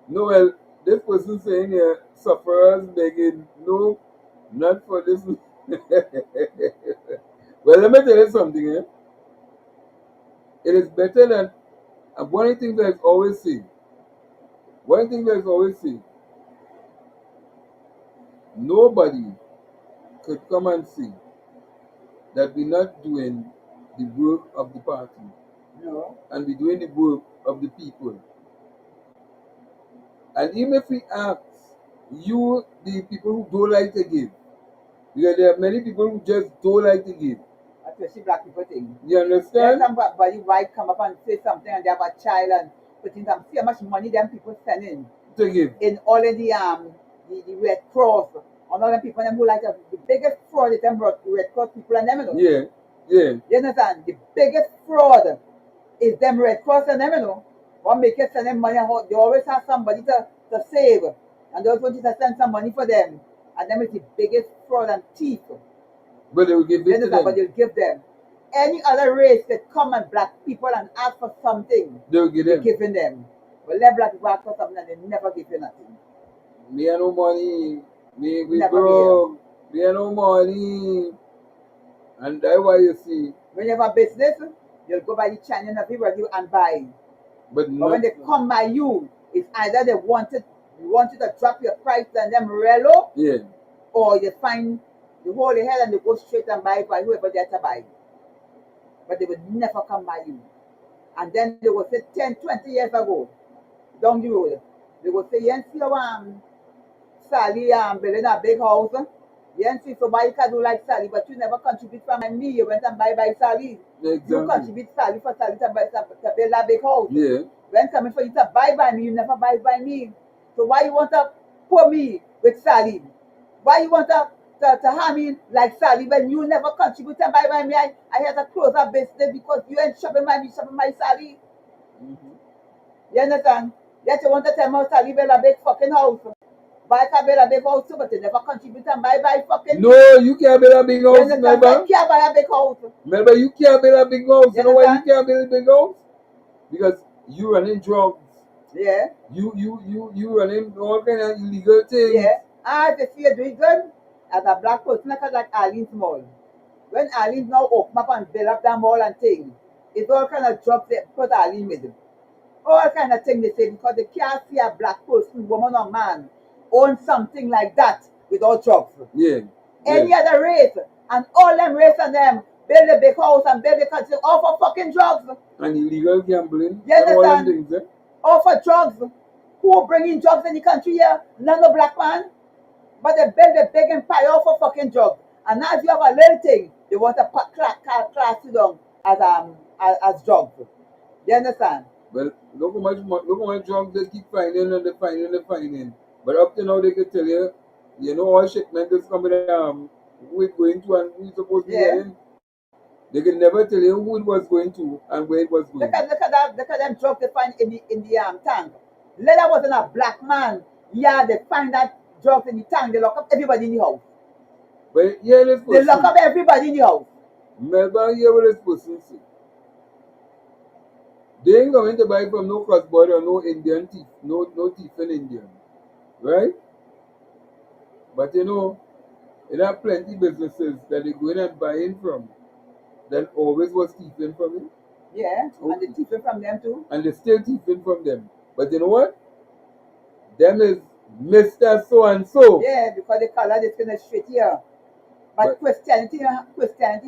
No, well, this person saying here, sufferers begging. No, not for this. Well, let me tell you something, eh? It is better than, and one thing that is always say, nobody could come and say that we're not doing the work of the party. No. And we're doing the work of the people. And even if we ask you, the people who don't like to give, because there are many people who just don't like to give. Especially black people thing. You understand? There's somebody white come up and say something and they have a child and put in some, see how much money them people sending To give. in all of the Red Cross and all the people them who like the biggest fraud is them Red Cross people and them, you know. Yeah, yeah. You understand? The biggest fraud is them Red Cross and them, you know. What make you send them money? They always have somebody to save, and they also need to send some money for them. And them is the biggest fraud and thief. But they will give it to them. But they'll give them. Any other race that come and black people and ask for something, they will give them. They're giving them. But let black people ask for something and they never give you nothing. Me have no money. Me we Never broke. Me have no money. And that's why you see. When you have a business, you'll go by the channel of everybody and buy. But when they come by you, it's either they you want to drop your price and them real low, yeah, or you find the whole head and they go straight and buy by whoever they're to buy. But they would never come by you. And then they will say 10, 20 years ago, down the road, they will say, you see Sally building a big house. You see somebody can do like Sally, but you never contribute for me. You went and buy Sally. exactly. You contribute Sally for Sally to build a big house. Yeah. When coming for you to buy by me, you never buy by me. So why you want to put me with Sally? Why you want to harm me like Sally when you never contribute and buy by me? I had to close a business because you ain't shopping by me, shopping by Sally. Mm-hmm. You understand? Yet you want to tell me Sally build a big fucking house. Buy can build a big house too, but you never contribute and buy fucking. No, you can't build a big house, Melba. You can't buy a big house. Melba, you can't build a big house. You know why you can't build a big house? Because you running drugs. Yeah. You running all kind of illegal things. Yeah. If you see you doing good, as a black person, like Arlene's Mall. When Arlene now open up and build up that mall and things, it's all kind of drugs they put Arlene with. All kind of things they say because they can't see a black person, woman or man, own something like that without drugs. Yeah. Any other race, and all them race and them build a big house and build a country, all for fucking drugs. And illegal gambling. You understand? All them things, eh? All for drugs. Who bringing drugs in the country here? None no black man. But they build a big empire all for fucking drugs. And now if you have a little thing, they want to class you down as drugs. You understand? Well, look how much drugs they keep finding and they finding. But up to now they can tell you, all shipment is coming who it's going to and who it's supposed to be getting. They can never tell you who it was going to and where it was going. Look at them drugs they find in the tank. Leather wasn't a black man. Yeah, they find that drugs in the tank, they lock up everybody in the house. But hear this They lock person. up everybody in the house. Melba, hear what this person say. They ain't going to buy from no cross border, no Indian thief, no thief in India. Right? But you know, there are plenty businesses that they go in and buy in from that always was thieving from it. Yeah, and they Okay. thieving from them too. And they still thieving from them. But you know what? Them is Mr. So and so. Yeah, because the color is kind of straight here. But But Christianity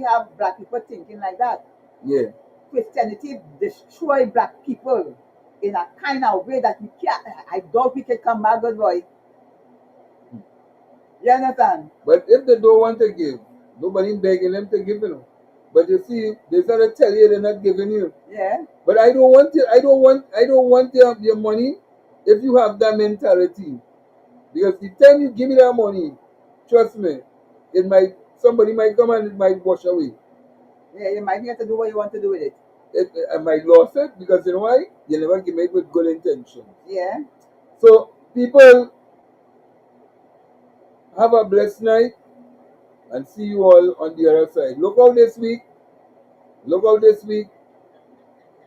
have black people thinking like that. yeah. Christianity destroy black people in a kind of way that we can't. I doubt we can come back, good boy. You understand? But if they don't want to give, nobody begging them to give, you know. But you see, they try to tell you they're not giving you. Yeah. But I don't want you, I don't want your money if you have that mentality. Because the time you give me that money, trust me, it might somebody might come and it might wash away. Yeah, you might get to do what you want to do with it. I might lose it because you know why? You never give it with good intentions. Yeah. So people have a blessed night and see you all on the other side. Look out this week. Look out this week.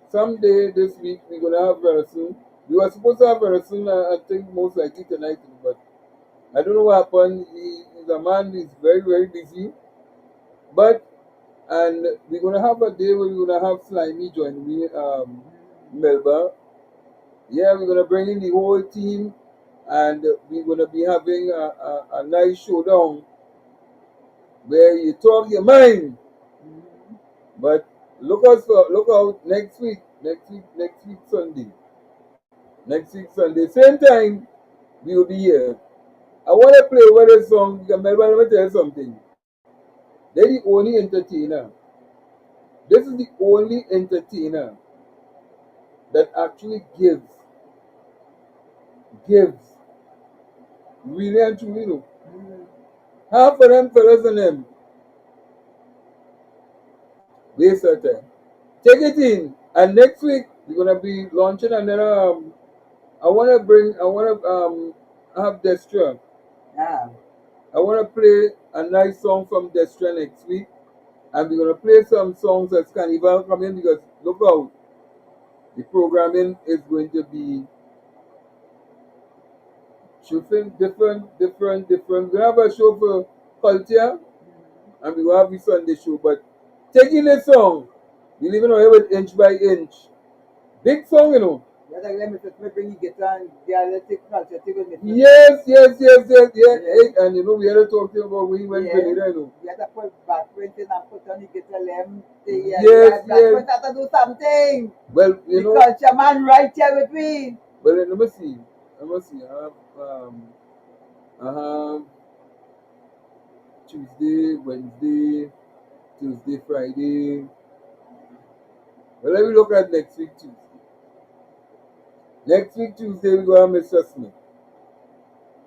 Someday this week we're gonna have very soon. We were supposed to have very soon, I think most likely tonight, but I don't know what happened. He's a man, he's very, very busy. But and we're gonna have a day where we're gonna have Slimy join me, Melba. Yeah, we're gonna bring in the whole team and we're gonna be having a nice showdown where you talk your mind. But look out next week Sunday. Next week Sunday, same time we will be here. I wanna play over the song because Melba, let me tell you something. They're the only entertainer. This is the only entertainer that actually gives really and truly. You know. Half of them fellas and them waste our time. Take it in. And next week we're gonna be launching another I wanna have Destra. Yeah. I wanna play a nice song from Destra next week. And we're gonna play some songs as Carnival come in because look out, the programming is going to be shooting different. We have a show for culture and we will have the Sunday show. But taking a song, we live in here with inch by inch. Big song, you know. Yeah, like, let me just bring you guitar and the other take culture, take with me. Yes. Yeah. Yeah. Hey, and you know, we had to talk to you about when he went Yeah. Grenada, you know. You have to put back print in and put on the guitar, let him say, yeah, Yes, black yes. print have to do something. Well, you The know, culture man right here with me. well, let me see. Let me see. I have Tuesday, Wednesday, Tuesday, Friday. Well, let me look at next week Tuesday. Next week Tuesday we go have Mr. Smith.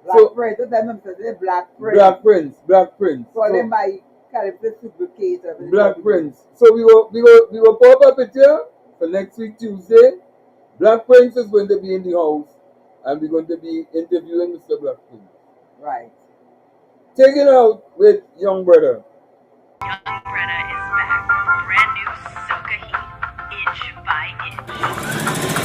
Black So print, don't tell him to say Black Prince. Black Prince. Call So, him by character duplicate. Black Prince. So we go pop up it here for next week Tuesday. Black Prince is going to be in the house and we're going to be interviewing Mr. Black Prince. Right. Take it out with Young Brother. Young Brenna is back. Brand new Soca Heat, inch by inch.